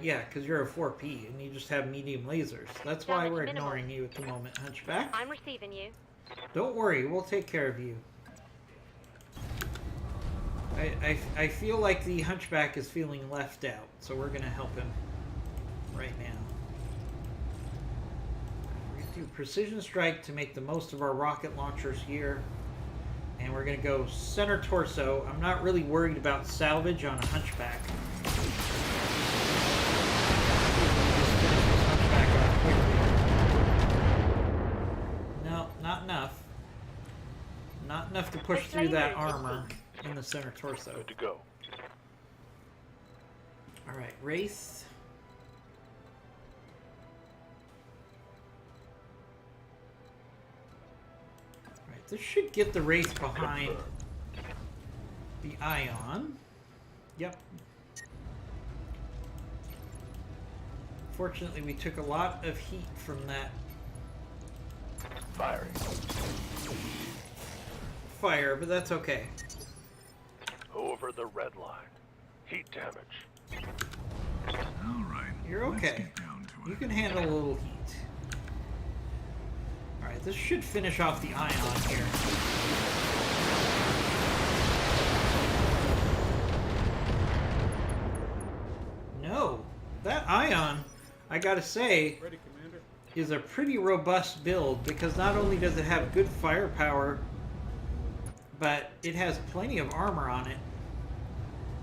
Yeah, because you're a 4P and you just have medium lasers. That's why Damage we're minimal. ignoring you at the moment, hunchback. I'm receiving you. Don't worry, we'll take care of you. I feel like the hunchback is feeling left out, so we're going to help him right now. We're going to do precision strike to make the most of our rocket launchers here. And we're going to go center torso. I'm not really worried about salvage on a hunchback. Just finish this hunchback off quickly. No, not enough. Not enough to push through that armor in the center torso. Good to go. Alright, Wraith. Alright, this should get the Wraith behind the Ion. Yep. Fortunately, we took a lot of heat from that Firing. fire, but that's okay. Over the red line. Heat damage. All right. You're let's okay. get down to it. You can handle a little heat. Alright, this should finish off the Ion here. No, that Ion, I gotta say, Ready, Commander. is a pretty robust build because not only does it have good firepower, but it has plenty of armor on it.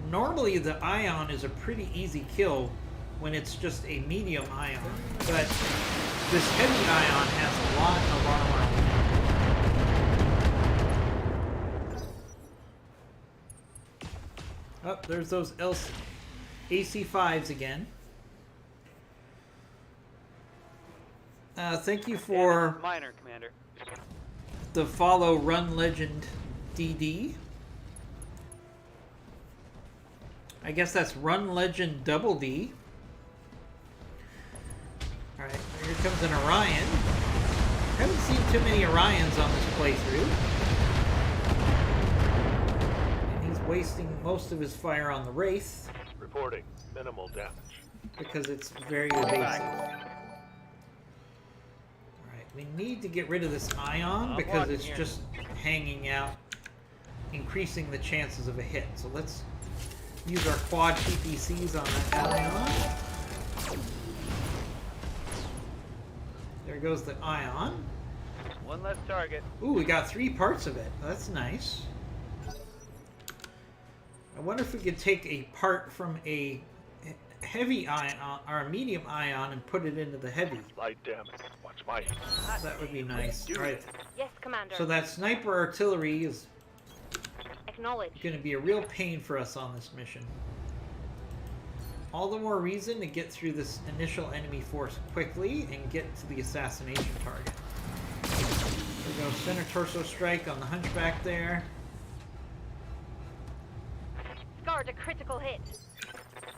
Normally the Ion is a pretty easy kill when it's just a medium Ion, but this heavy Ion has a lot of armor on it. Oh, there's those AC-5s again. Thank you for minor, Commander. the follow Run Legend DD. I guess that's Run Legend Double D. Alright, here comes an Orion. Haven't seen too many Orions on this playthrough. And he's wasting most of his fire on the Wraith Reporting. Minimal damage. because it's very evasive. Alright, we need to get rid of this Ion because it's just hanging out, increasing the chances of a hit. So let's use our quad PPCs on that Ion. There goes the Ion. One less target. Ooh, we got 3 parts of it. That's nice. I wonder if we could take a part from a heavy ion or a medium ion and put it into the heavy. Light damage. Watch my heat. That would be nice. All right. Yes, Commander. So that sniper artillery is Acknowledged. going to be a real pain for us on this mission. All the more reason to get through this initial enemy force quickly and get to the assassination target. There we go, center torso strike on the hunchback there. Scarred a critical hit.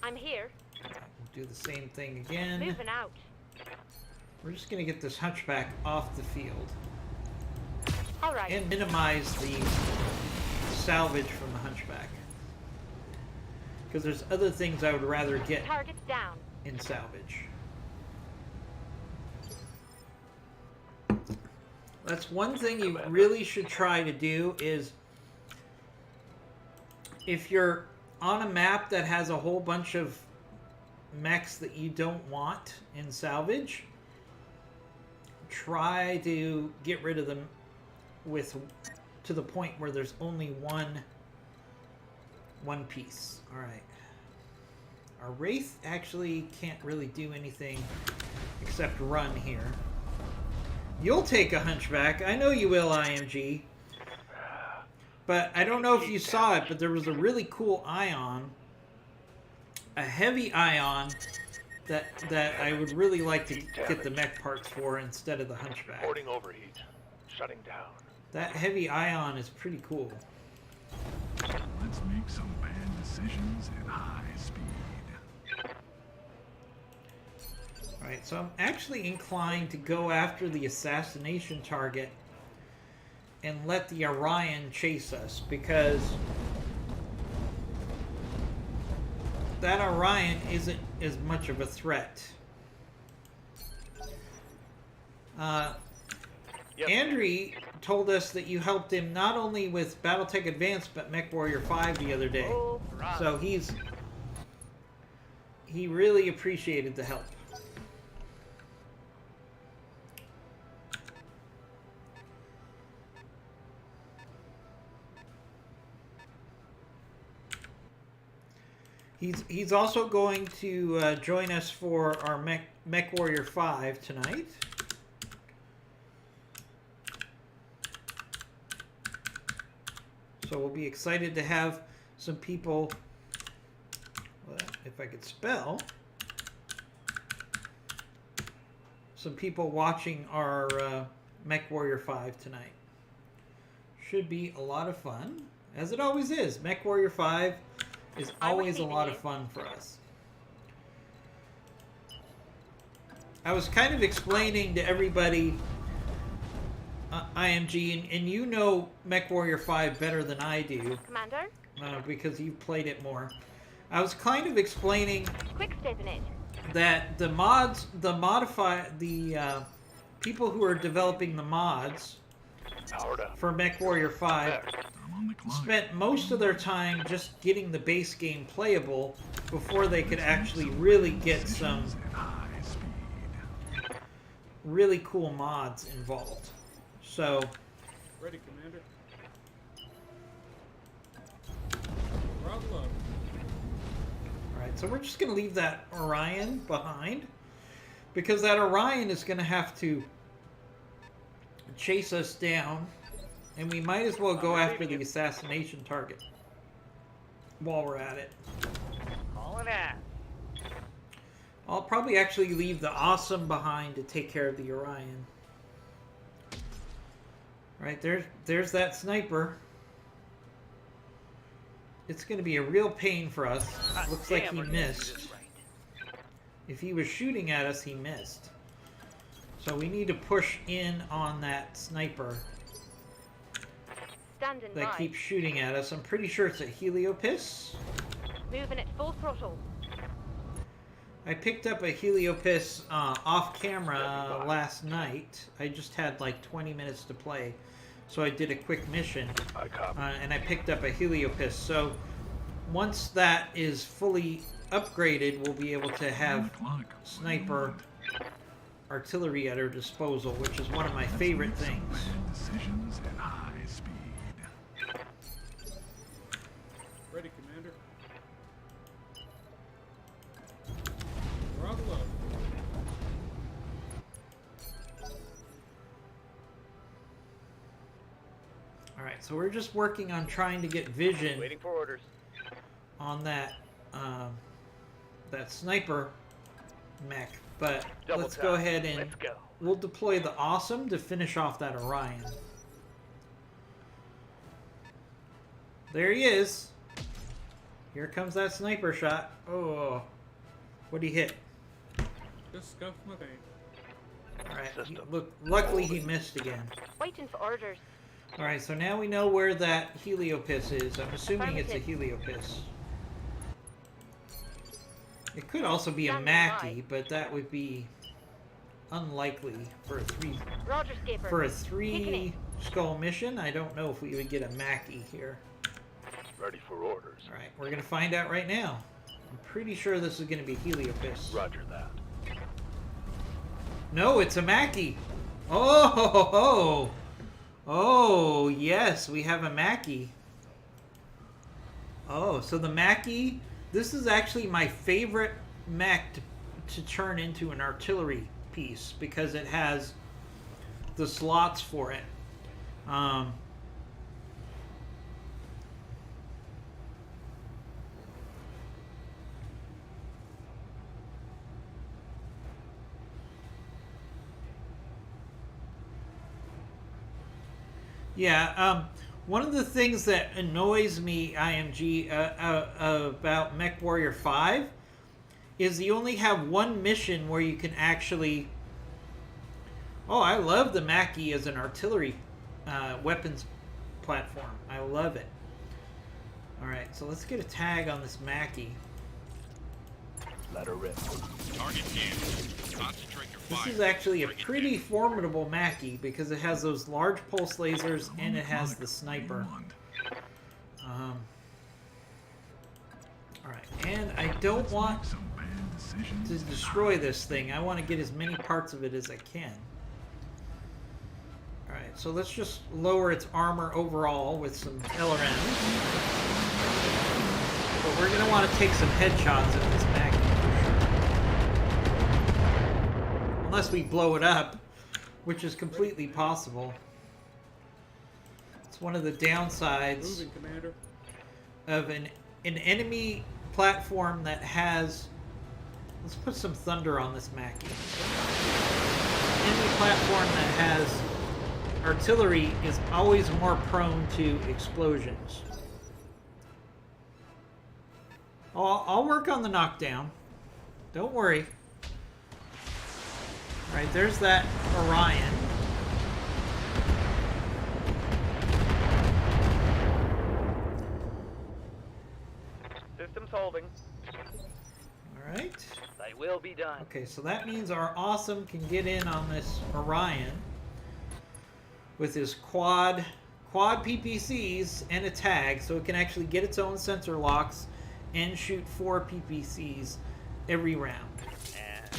I'm here. We'll do the same thing again. Moving out. We're just going to get this hunchback off the field All right. and minimize the salvage from the hunchback. Because there's other things I would rather get Target's down. in salvage. That's one thing you really should try to do is if you're on a map that has a whole bunch of mechs that you don't want in salvage, try to get rid of them to the point where there's only one piece. All right. Our Wraith actually can't really do anything except run here. You'll take a hunchback. I know you will, IMG. But I don't know if you saw it, but there was a really cool ion, a heavy ion, that I would really like to get the mech parts for instead of the hunchback. Reporting overheat. Shutting down. That heavy ion is pretty cool. Let's make some bad decisions at high speed. Alright, so I'm actually inclined to go after the assassination target and let the Orion chase us, because that Orion isn't as much of a threat. Yes, Andrew told us that you helped him not only with Battletech Advanced but MechWarrior 5 the other day. Oh, right. So he really appreciated the help. He's also going to join us for our MechWarrior 5 tonight. So we'll be excited to have some people, if I could spell, some people watching our MechWarrior 5 tonight. Should be a lot of fun, as it always is. MechWarrior 5 is always a lot of fun for us. I was kind of explaining to everybody, IMG, and you know MechWarrior 5 better than I do, Commander? because you've played it more. I was kind of explaining Quick step in it. that the people who are developing the mods powered up. for MechWarrior 5 I'm on the clock. spent most of their time just getting the base game playable before they could actually really get some Decisions at high speed. really cool mods involved. So, Ready, Commander. Bravo. alright, so we're just going to leave that Orion behind, because that Orion is going to have to chase us down, and we might as well go after the assassination target while we're at it. Calling out. I'll probably actually leave the Awesome behind to take care of the Orion. Right, there's that sniper. It's going to be a real pain for us. Looks like he missed. If he was shooting at us, he missed. So we need to push in on that sniper Standing that by. keeps shooting at us. I'm pretty sure it's a Heliopis. Moving at full throttle. I picked up a Heliopis off camera last night. I just had like 20 minutes to play. So I did a quick mission. I copy. And I picked up a Heliopis. So once that is fully upgraded, we'll be able to On have the clock. What do you sniper want? artillery at our disposal, which is one of my Let's favorite make some things. bad decisions at high speed. Ready, Commander. Alright, so we're just working on trying to get vision Waiting for orders. on that that sniper mech. But Double let's tap. go ahead and Let's go. we'll deploy the Awesome to finish off that Orion. There he is. Here comes that sniper shot. Oh, what'd he hit? Just scuffed my paint. All right. System. Look, luckily he missed again. Waiting for orders. All right, so now we know where that heliopis is. I'm assuming it's a Affirmative. heliopis. It could also be a Standing Mackie, by. but that would be unlikely for a Roger, skipper. for a Taking skull mission. I don't know if we would get a Mackie here. Ready for orders. All right, we're gonna find out right now. I'm pretty sure this is gonna be heliopis. Roger that. No, it's a Mackie. Oh, ho, ho, ho. Oh, yes, we have a Mackie. Oh, so the Mackie, this is actually my favorite mech to turn into an artillery piece because it has the slots for it. Yeah, one of the things that annoys me, IMG, about Mech Warrior 5 is you only have one mission where you can actually... Oh, I love the Mackie as an artillery weapons platform. I love it. Alright, so let's get a tag on this Mackie. Let her rip. Target jammed. Concentrate your This fire. is actually a Bring it pretty in. formidable Mackie because it has those large pulse lasers and it has the sniper. Alright, and I don't want Make some bad decisions to and destroy this thing. I want to get as many parts of it as I can. Alright, so let's just lower its armor overall with some LRMs. But we're going to want to take some headshots of this Mackie. Unless we blow it up, which is completely possible. It's one of the downsides Moving, Commander. of an enemy platform that has... Let's put some thunder on this Mackie. Enemy platform that has artillery is always more prone to explosions. I'll work on the knockdown. Don't worry. Alright, there's that Orion. Systems holding. Alright. They will be done. Okay, so that means our Awesome can get in on this Orion with his quad PPCs and a tag, so it can actually get its own sensor locks and shoot 4 PPCs every round. And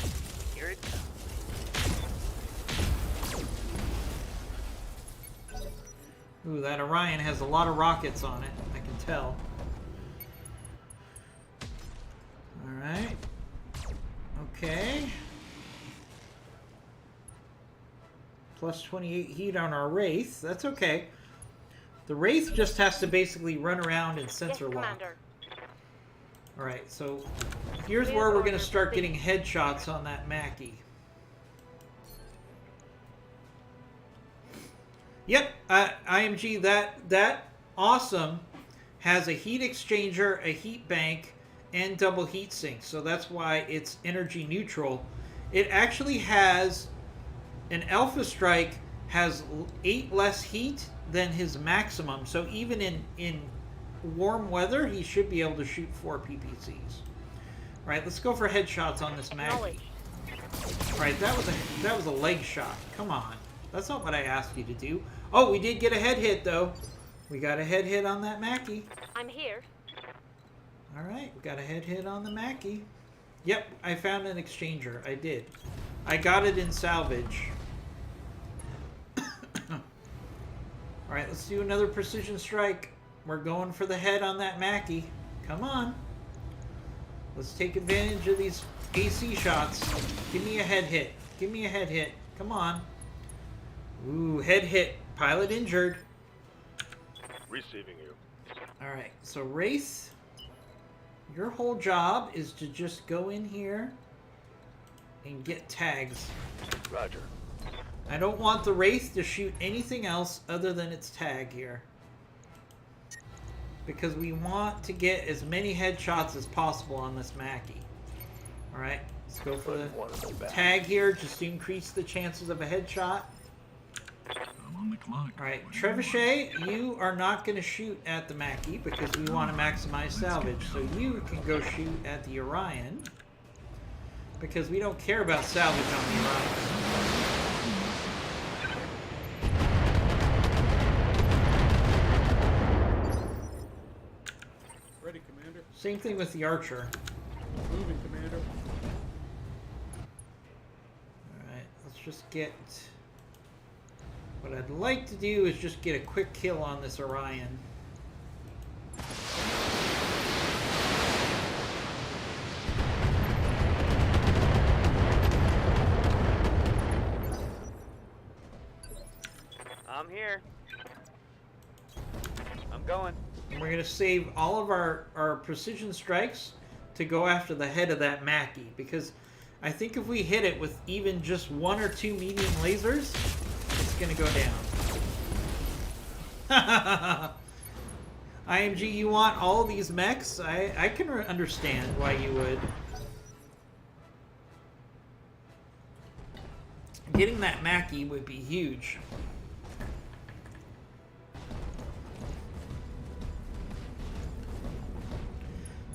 here it comes. Ooh, that Orion has a lot of rockets on it, I can tell. Alright. Okay. Plus 28 heat on our Wraith. That's okay. The Wraith just has to basically run around and Yes, sensor lock. Commander. Alright, so here's where we're going to start getting headshots on that Mackie. Yep, IMG, that Awesome has a heat exchanger, a heat bank, and double heat sink, so that's why it's energy neutral. It actually has an Alpha Strike has 8 less heat than his maximum, so even in warm weather, he should be able to shoot 4 PPCs. Right, let's go for headshots on this Mackie. Acknowledged. Right, that was a leg shot. Come on, that's not what I asked you to do. Oh, we did get a head hit though. We got a head hit on that Mackie. I'm here. All right, we got a head hit on the Mackie. Yep, I found an exchanger. I did. I got it in salvage. All right, let's do another precision strike. We're going for the head on that Mackie. Come on. Let's take advantage of these AC shots. Give me a head hit. Give me a head hit. Come on. Ooh, head hit. Pilot injured. Receiving you. Alright, so Wraith, your whole job is to just go in here and get tags. Roger. I don't want the Wraith to shoot anything else other than its tag here. Because we want to get as many headshots as possible on this Mackie. Alright, let's go for the One of them back. tag here just to increase the chances of a headshot. I'm on the clock. Alright, What do you want? Trebuchet, you are not going to shoot at the Mackie because we want to maximize salvage. So you can go shoot at the Orion. Because we don't care about salvage on the Orion. Ready, Commander. Same thing with the Archer. Moving, Commander. Alright, let's just get... What I'd like to do is just get a quick kill on this Orion. I'm here. I'm going. And we're going to save all of our precision strikes to go after the head of that Mackie. Because I think if we hit it with even just 1 or 2 medium lasers, it's going to go down. IMG, you want all these mechs? I can understand why you would. Getting that Mackie would be huge.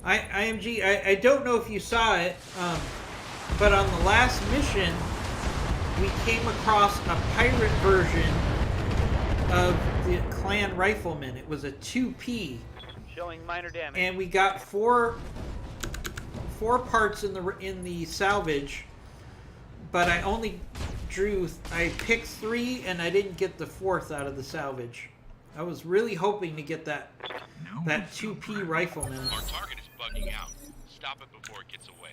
IMG, I don't know if you saw it, but on the last mission, we came across a pirate version of the Clan Rifleman. It was a 2P, Showing minor damage. and we got four parts in the salvage, but I picked 3, and I didn't get the 4th out of the salvage. I was really hoping to get that 2P Rifleman. Our target is bugging out. Stop it before it gets away.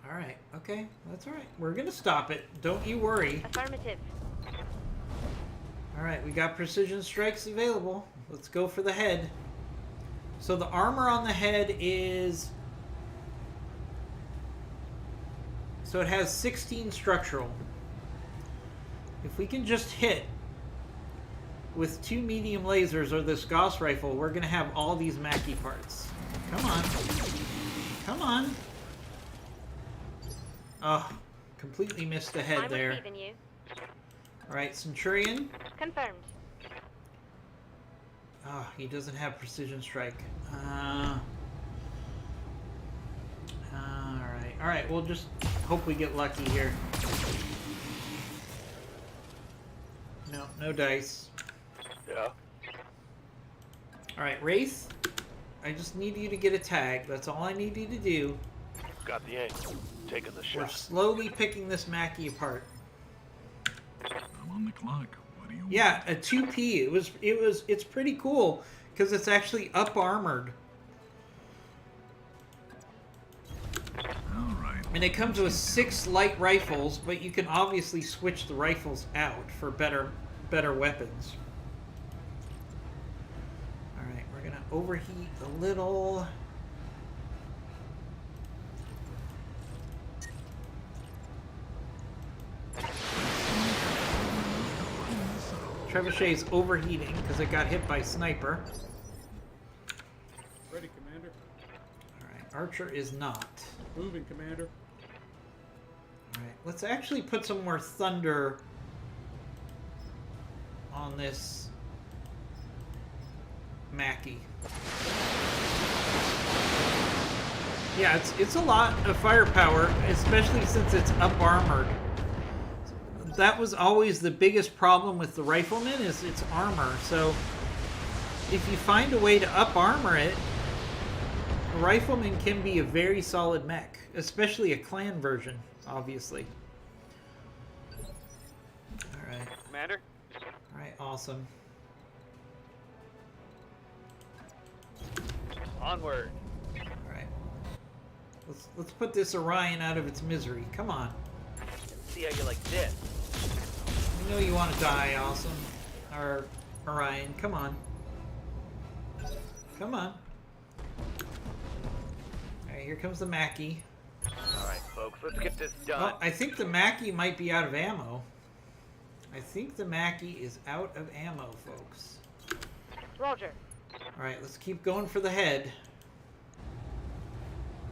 Alright, okay, that's alright. We're gonna stop it. Don't you worry. Affirmative. Alright, we got precision strikes available. Let's go for the head. So the armor on the head is... So it has 16 structural. If we can just hit with 2 medium lasers or this Gauss rifle, we're gonna have all these Mackie parts. Come on. Come on. Oh, completely missed the head I'm there. receiving you. Alright, Centurion. Confirmed. Oh, he doesn't have precision strike. Alright. Alright, we'll just hope we get lucky here. No, no dice. Yeah. Alright, Wraith. I just need you to get a tag. That's all I need you to do. Got the angle. Taking the We're shot. slowly picking this Mackie apart. I'm on the clock. What do you Yeah, a 2P. It's pretty cool because it's actually up armored. want? All right. And it comes with 6 light rifles, but you can obviously switch the rifles out for better weapons. Alright, we're gonna overheat a little. Trebuchet's overheating because it got hit by sniper. Ready, Commander. Alright, Archer is not. Moving, Commander. Alright, let's actually put some more thunder on this Mackie. Yeah, it's a lot of firepower, especially since it's up armored. That was always the biggest problem with the Rifleman, is its armor. So if you find a way to up armor it, a Rifleman can be a very solid mech, especially a clan version, obviously. Alright. Commander? Alright, awesome. Onward. Alright. Let's put this Orion out of its misery. Come on. See how you like this. We know you want to die, awesome. Or Orion, come on. Come on. Alright, here comes the Mackie. Alright, folks, let's get this done. Oh, I think the Mackie might be out of ammo. I think the Mackie is out of ammo, folks. Roger. Alright, let's keep going for the head.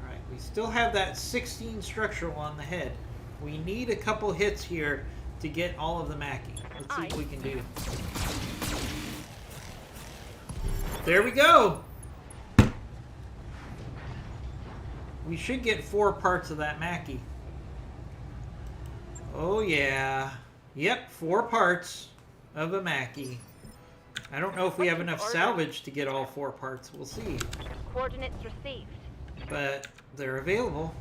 Alright, we still have that 16 structural on the head. We need a couple hits here to get all of the Mackie. Let's see what we can do. There we go! We should get 4 parts of that Mackie. Oh yeah. Yep, 4 parts of a Mackie. I don't know if we have enough salvage to get all 4 parts. We'll see. Coordinates received. But they're available.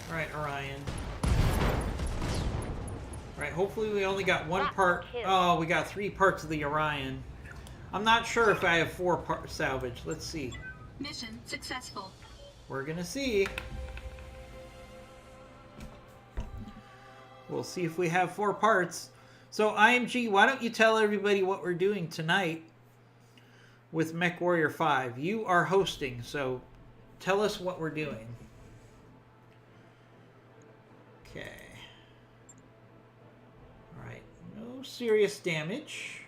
Alright, Orion. Alright, hopefully we only got 1 part. Oh, we got 3 parts of the Orion. I'm not sure if I have 4 parts salvage. Let's see. Mission successful. We're gonna see. We'll see if we have 4 parts. So, IMG, why don't you tell everybody what we're doing tonight with MechWarrior 5? You are hosting, so tell us what we're doing. Okay. Alright, no serious damage.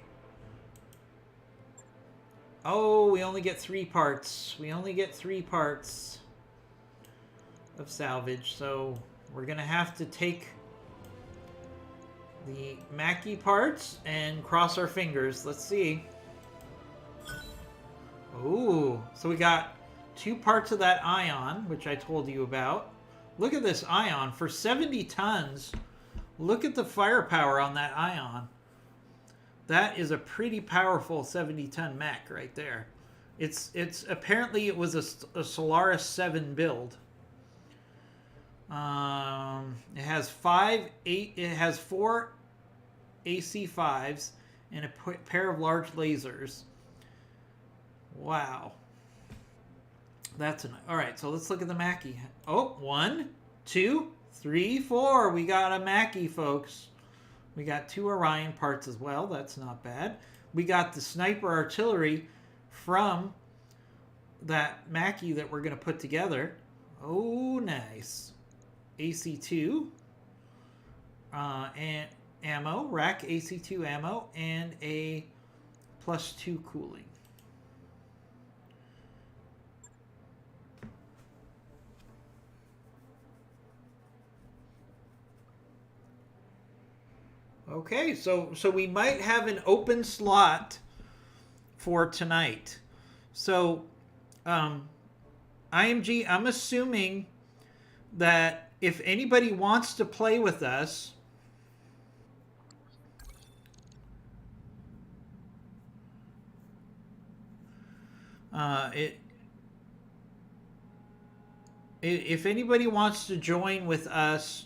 Oh, we only get 3 parts. We only get 3 parts of salvage, so we're gonna have to take the Mackie parts and cross our fingers. Let's see. Ooh, so we got 2 parts of that Ion, which I told you about. Look at this Ion. For 70 tons, look at the firepower on that Ion. That is a pretty powerful 70-ton mech right there. It's apparently it was a Solaris 7 build. It has 4 AC5s and a pair of large lasers. Wow. That's enough. All right, so let's look at the Mackie. Oh, 1, 2, 3, 4. We got a Mackie, folks. We got 2 Orion parts as well. That's not bad. We got the sniper artillery from that Mackie that we're going to put together. Oh, nice. AC2. And ammo. Rack AC2 ammo. And a +2 cooling. Okay, so we might have an open slot for tonight. So, IMG, I'm assuming that if anybody wants to play with us, if anybody wants to join with us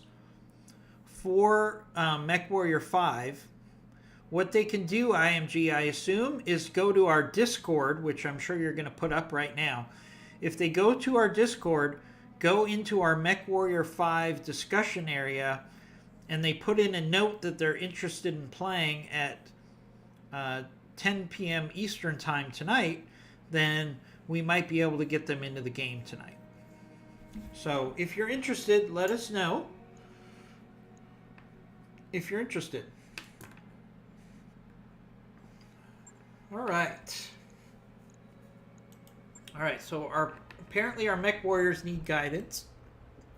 for MechWarrior 5, what they can do, IMG, I assume, is go to our Discord, which I'm sure you're going to put up right now. If they go to our Discord, go into our MechWarrior 5 discussion area, and they put in a note that they're interested in playing at 10 p.m. Eastern Time tonight, then we might be able to get them into the game tonight. So if you're interested, let us know. If you're interested. All right. All right, so apparently our mech warriors need guidance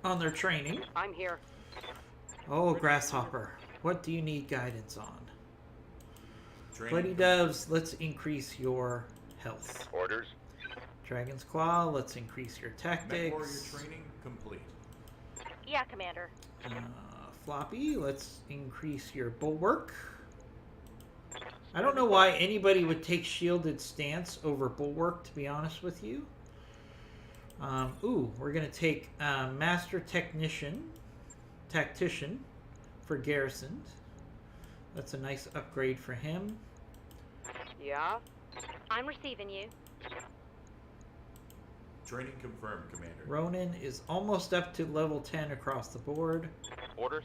on their training. I'm here. Oh, Grasshopper, what do you need guidance on? Bloody Doves, let's increase your health. Orders. Dragon's Claw, let's increase your tactics. MechWarrior training complete. Yeah, Commander. Floppy, let's increase your bulwark. I don't know why anybody would take shielded stance over bulwark, to be honest with you. Ooh, we're going to take Master Tactician for Garrison. That's a nice upgrade for him. Yeah? I'm receiving you. Training confirmed, Commander. Ronan is almost up to level 10 across the board. Orders.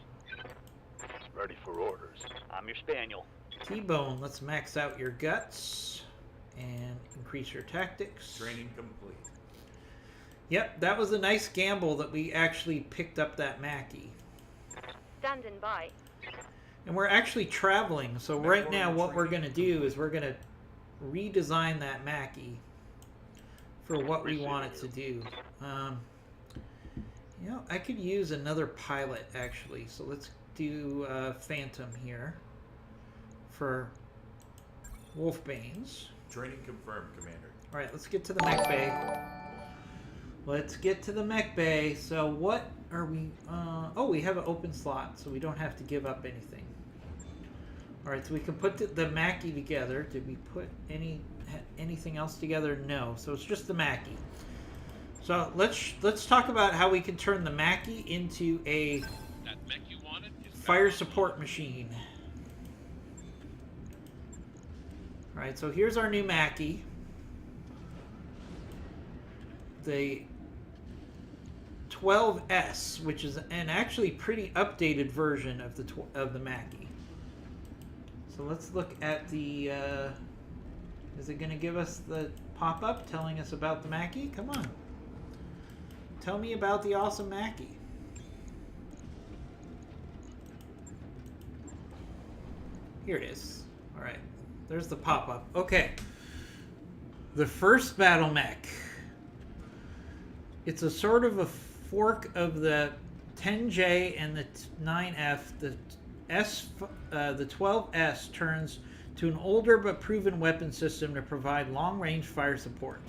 Ready for orders. I'm your spaniel. T-Bone, let's max out your guts and increase your tactics. Training complete. Yep, that was a nice gamble that we actually picked up that Mackie. Standing by. And we're actually traveling, so right now what we're going to do is we're going to redesign that Mackie for what we want it to do. You know, I could use another pilot, actually. So let's do Phantom here for Wolfbanes. Training confirmed, Commander. All right, let's get to the mech bay. Let's get to the mech bay. So what are we... oh, we have an open slot, so we don't have to give up anything. All right, so we can put the Mackie together. Did we put anything else together? No, so it's just the Mackie. So let's talk about how we can turn the Mackie into a That mech you wanted is fire support machine. All right, so here's our new Mackie. The 12S, which is an actually pretty updated version of the Mackie. So let's look at the. Is it going to give us the pop-up telling us about the Mackie? Come on. Tell me about the awesome Mackie. Here it is. All right. There's the pop-up. Okay. The first battle mech. It's a sort of a fork of the 10J and the 9F. The 12S turns to an older but proven weapon system to provide long-range fire support.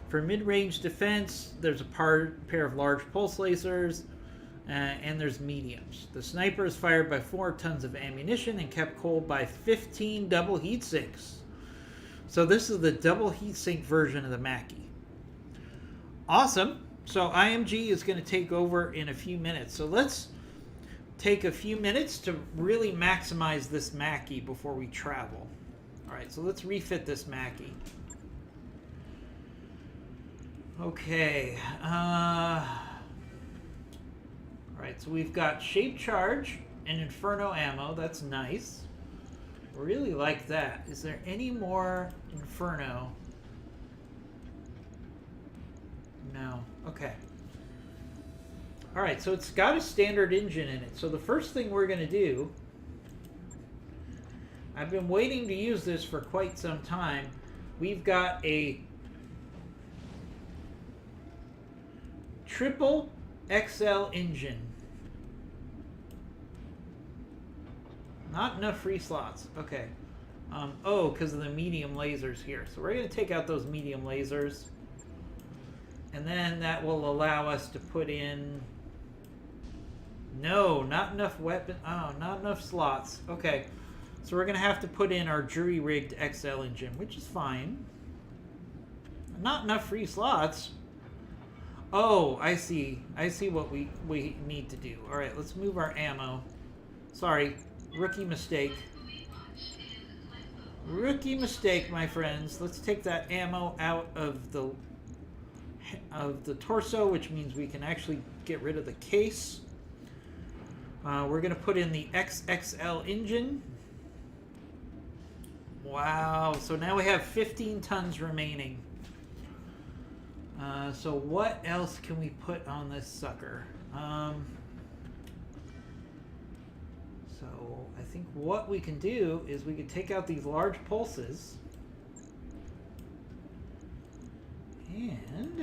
For mid-range defense, there's a pair of large pulse lasers, and there's mediums. The sniper is fired by 4 tons of ammunition and kept cold by 15 double heat sinks. So this is the double heat sink version of the Mackie. Awesome. So IMG is going to take over in a few minutes. So let's take a few minutes to really maximize this Mackie before we travel. All right, so let's refit this Mackie. Okay. All right, so we've got Shape Charge and Inferno ammo. That's nice. Really like that. Is there any more Inferno? No. Okay. All right, so it's got a standard engine in it. So the first thing we're going to do, I've been waiting to use this for quite some time. We've got a triple XL engine. Not enough free slots. Okay. Oh, because of the medium lasers here. So we're going to take out those medium lasers. And then that will allow us to put in... No, not enough weapon... Oh, not enough slots. Okay. So we're going to have to put in our jury-rigged XL engine, which is fine. Not enough free slots. Oh, I see. I see what we need to do. All right, let's move our ammo. Sorry. Rookie mistake. Rookie mistake, my friends. Let's take that ammo out of the torso, which means we can actually get rid of the case. We're going to put in the XXL engine. Wow. So now we have 15 tons remaining. So what else can we put on this sucker? So I think what we can do is we can take out these large pulses. And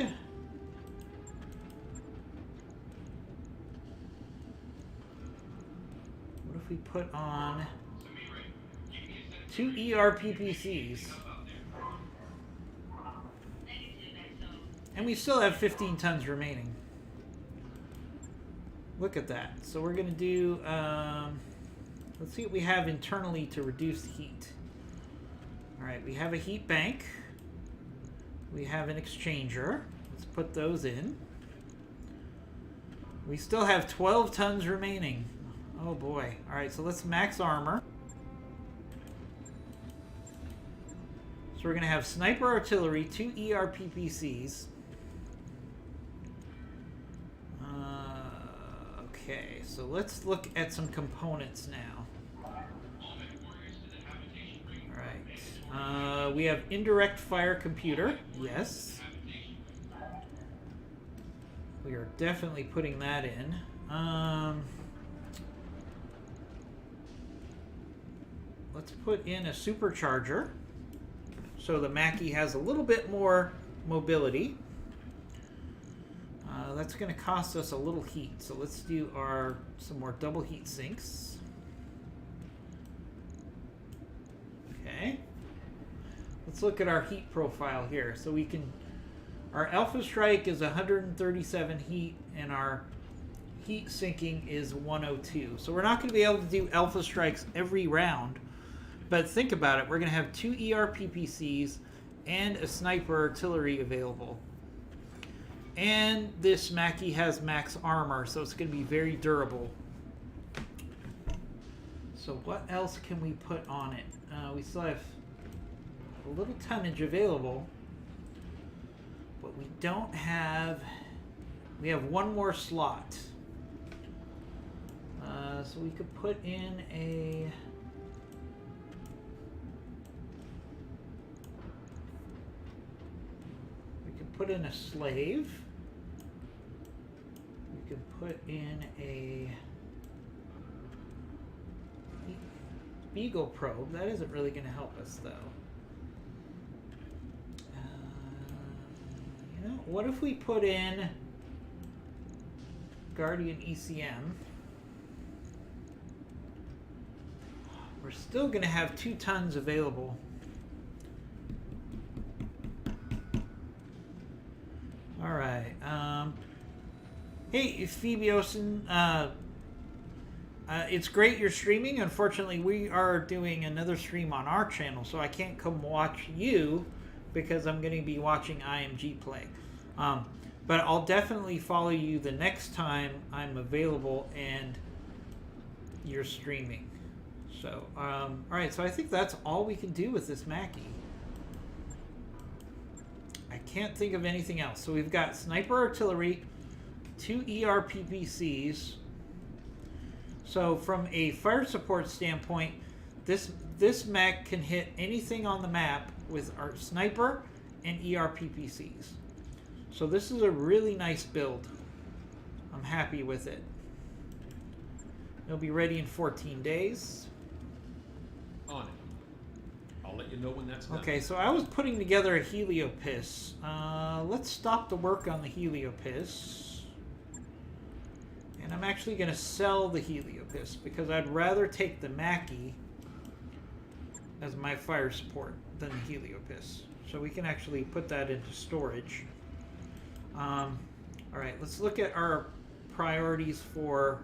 what if we put on 2 ERPPCs? And we still have 15 tons remaining. Look at that. So we're going to do... let's see what we have internally to reduce the heat. Alright, we have a heat bank. We have an exchanger. Let's put those in. We still have 12 tons remaining. Oh boy. Alright, so let's max armor. So we're going to have sniper artillery, 2 ERPPCs. Okay, so let's look at some components now. Alright. We have indirect fire computer. Yes. We are definitely putting that in. Let's put in a supercharger. So the Mackie has a little bit more mobility. That's going to cost us a little heat. So let's do some more double heat sinks. Okay. Let's look at our heat profile here. So we can, our Alpha Strike is 137 heat and our heat sinking is 102. So we're not going to be able to do Alpha Strikes every round. But think about it. We're going to have 2 ERPPCs and a sniper artillery available. And this Mackie has max armor, so it's going to be very durable. So what else can we put on it? We still have a little tonnage available. But we don't have... We have one more slot. So we could put in a... Put in a slave. We can put in a Beagle probe. That isn't really going to help us, though. You know, what if we put in Guardian ECM? We're still going to have 2 tons available. All right. Hey, Phoebiosin. It's great you're streaming. Unfortunately, we are doing another stream on our channel, so I can't come watch you because I'm going to be watching IMG play. But I'll definitely follow you the next time I'm available and you're streaming. So, all right. So I think that's all we can do with this Mackie. I can't think of anything else. So we've got sniper artillery, 2 ERPPCs. So from a fire support standpoint, this mech can hit anything on the map with our sniper and ERPPCs. So this is a really nice build. I'm happy with it. It'll be ready in 14 days. On it. I'll let you know when that's done. Okay, so I was putting together a Heliopis. Let's stop the work on the Heliopis. And I'm actually going to sell the Heliopis because I'd rather take the Mackie as my fire support than the Heliopis. So we can actually put that into storage. Alright, let's look at our priorities for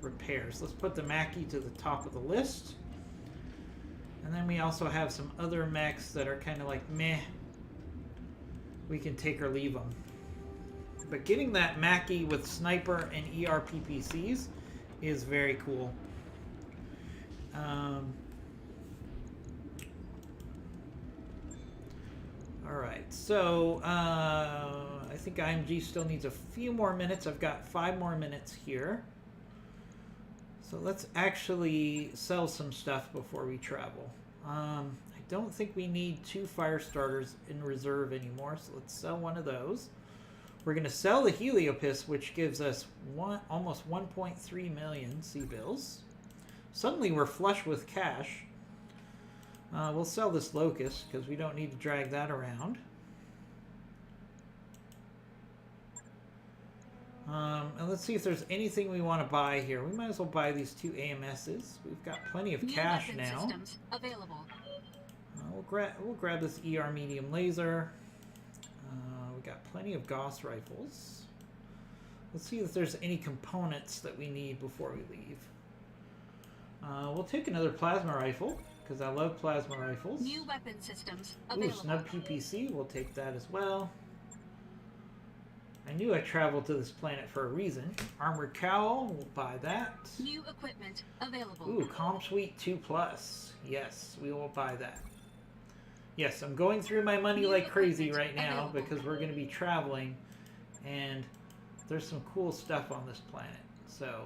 repairs. Let's put the Mackie to the top of the list. And then we also have some other mechs that are kind of like meh. We can take or leave them. But getting that Mackie with sniper and ERPPCs is very cool. Alright, so I think IMG still needs a few more minutes. I've got 5 more minutes here. So let's actually sell some stuff before we travel. I don't think we need 2 fire starters in reserve anymore, so let's sell one of those. We're going to sell the Heliopis, which gives us almost 1.3 million C-bills. Suddenly we're flush with cash. We'll sell this Locust because we don't need to drag that around. And let's see if there's anything we want to buy here. We might as well buy these 2 AMSs. We've got plenty of cash now. Systems available. We'll grab this ER medium laser. We got plenty of Gauss rifles. Let's see if there's any components that we need before we leave. We'll take another plasma rifle because I love plasma rifles. New weapon systems Ooh, available. snub PPC. We'll take that as well. I knew I traveled to this planet for a reason. Armored cowl. We'll buy that. New equipment available. Ooh, Calm Suite 2+. Yes, we will buy that. Yes, I'm going through my money New like crazy equipment right now available. because we're going to be traveling and there's some cool stuff on this planet. So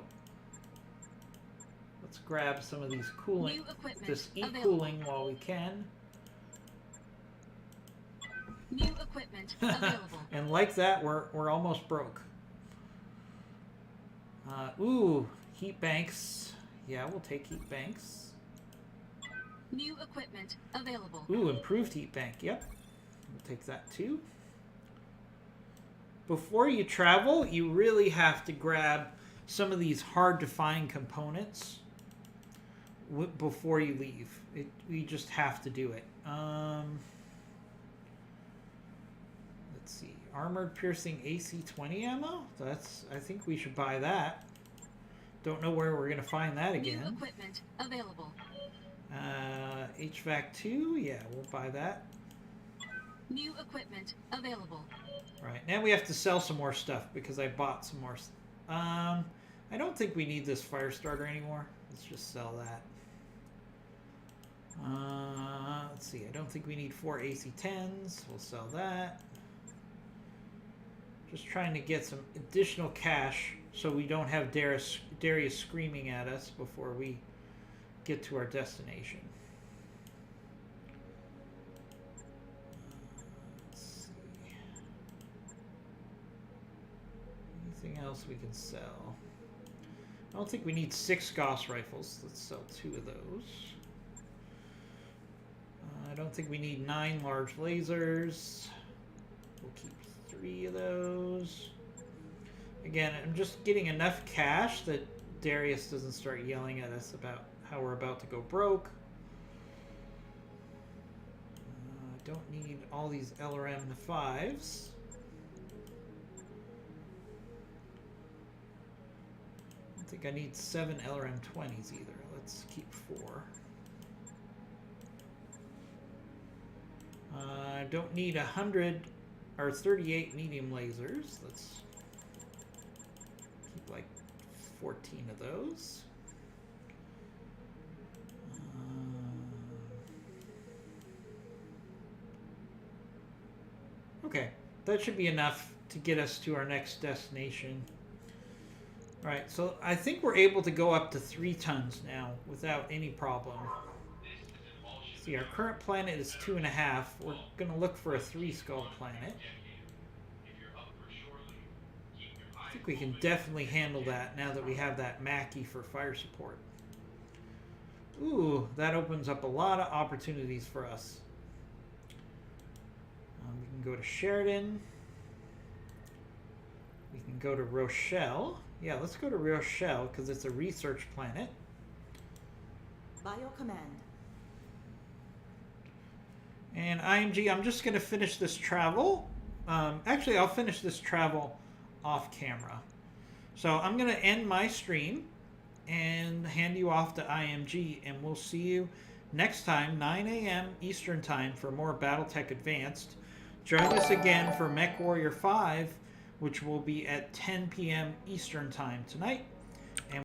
Let's grab some of these cooling, New equipment this available. e-cooling while we can. New equipment available. And like that, we're almost broke. Ooh, heat banks. Yeah, we'll take heat banks. New equipment available. Ooh, improved heat bank. Yep, we'll take that too. Before you travel, you really have to grab some of these hard to find components before you leave. You just have to do it. Let's see. Armored piercing AC-20 ammo? I think we should buy that. Don't know where we're going to find that again. New equipment available. HVAC 2? Yeah, we'll buy that. New equipment available. Right, now we have to sell some more stuff because I bought some more. I don't think we need this fire starter anymore. Let's just sell that. Let's see, I don't think we need 4 AC-10s. We'll sell that. Just trying to get some additional cash so we don't have Darius screaming at us before we get to our destination. Let's see. Anything else we can sell? I don't think we need 6 Gauss rifles. Let's sell 2 of those. I don't think we need 9 large lasers. We'll keep 3 of those. Again, I'm just getting enough cash that Darius doesn't start yelling at us about how we're about to go broke. I don't need all these LRM-5s. I don't think I need 7 LRM-20s either. Let's keep 4. I don't need 100 or 38 medium lasers. Let's keep like 14 of those. Okay, that should be enough to get us to our next destination. Alright, so I think we're able to go up to 3 tons now without any problem. See, our current planet is 2.5. We're going to look for a 3-skull planet. I think we can definitely handle that now that we have that Mackie for fire support. Ooh, that opens up a lot of opportunities for us. We can go to Sheridan. We can go to Rochelle. Yeah, let's go to Rochelle because it's a research planet. By your command. And IMG, I'm just going to finish this travel. Actually, I'll finish this travel off camera. So I'm going to end my stream and hand you off to IMG, and we'll see you next time, 9 a.m. Eastern Time, for more Battletech Advanced. Join us again for MechWarrior 5, which will be at 10 p.m. Eastern Time tonight.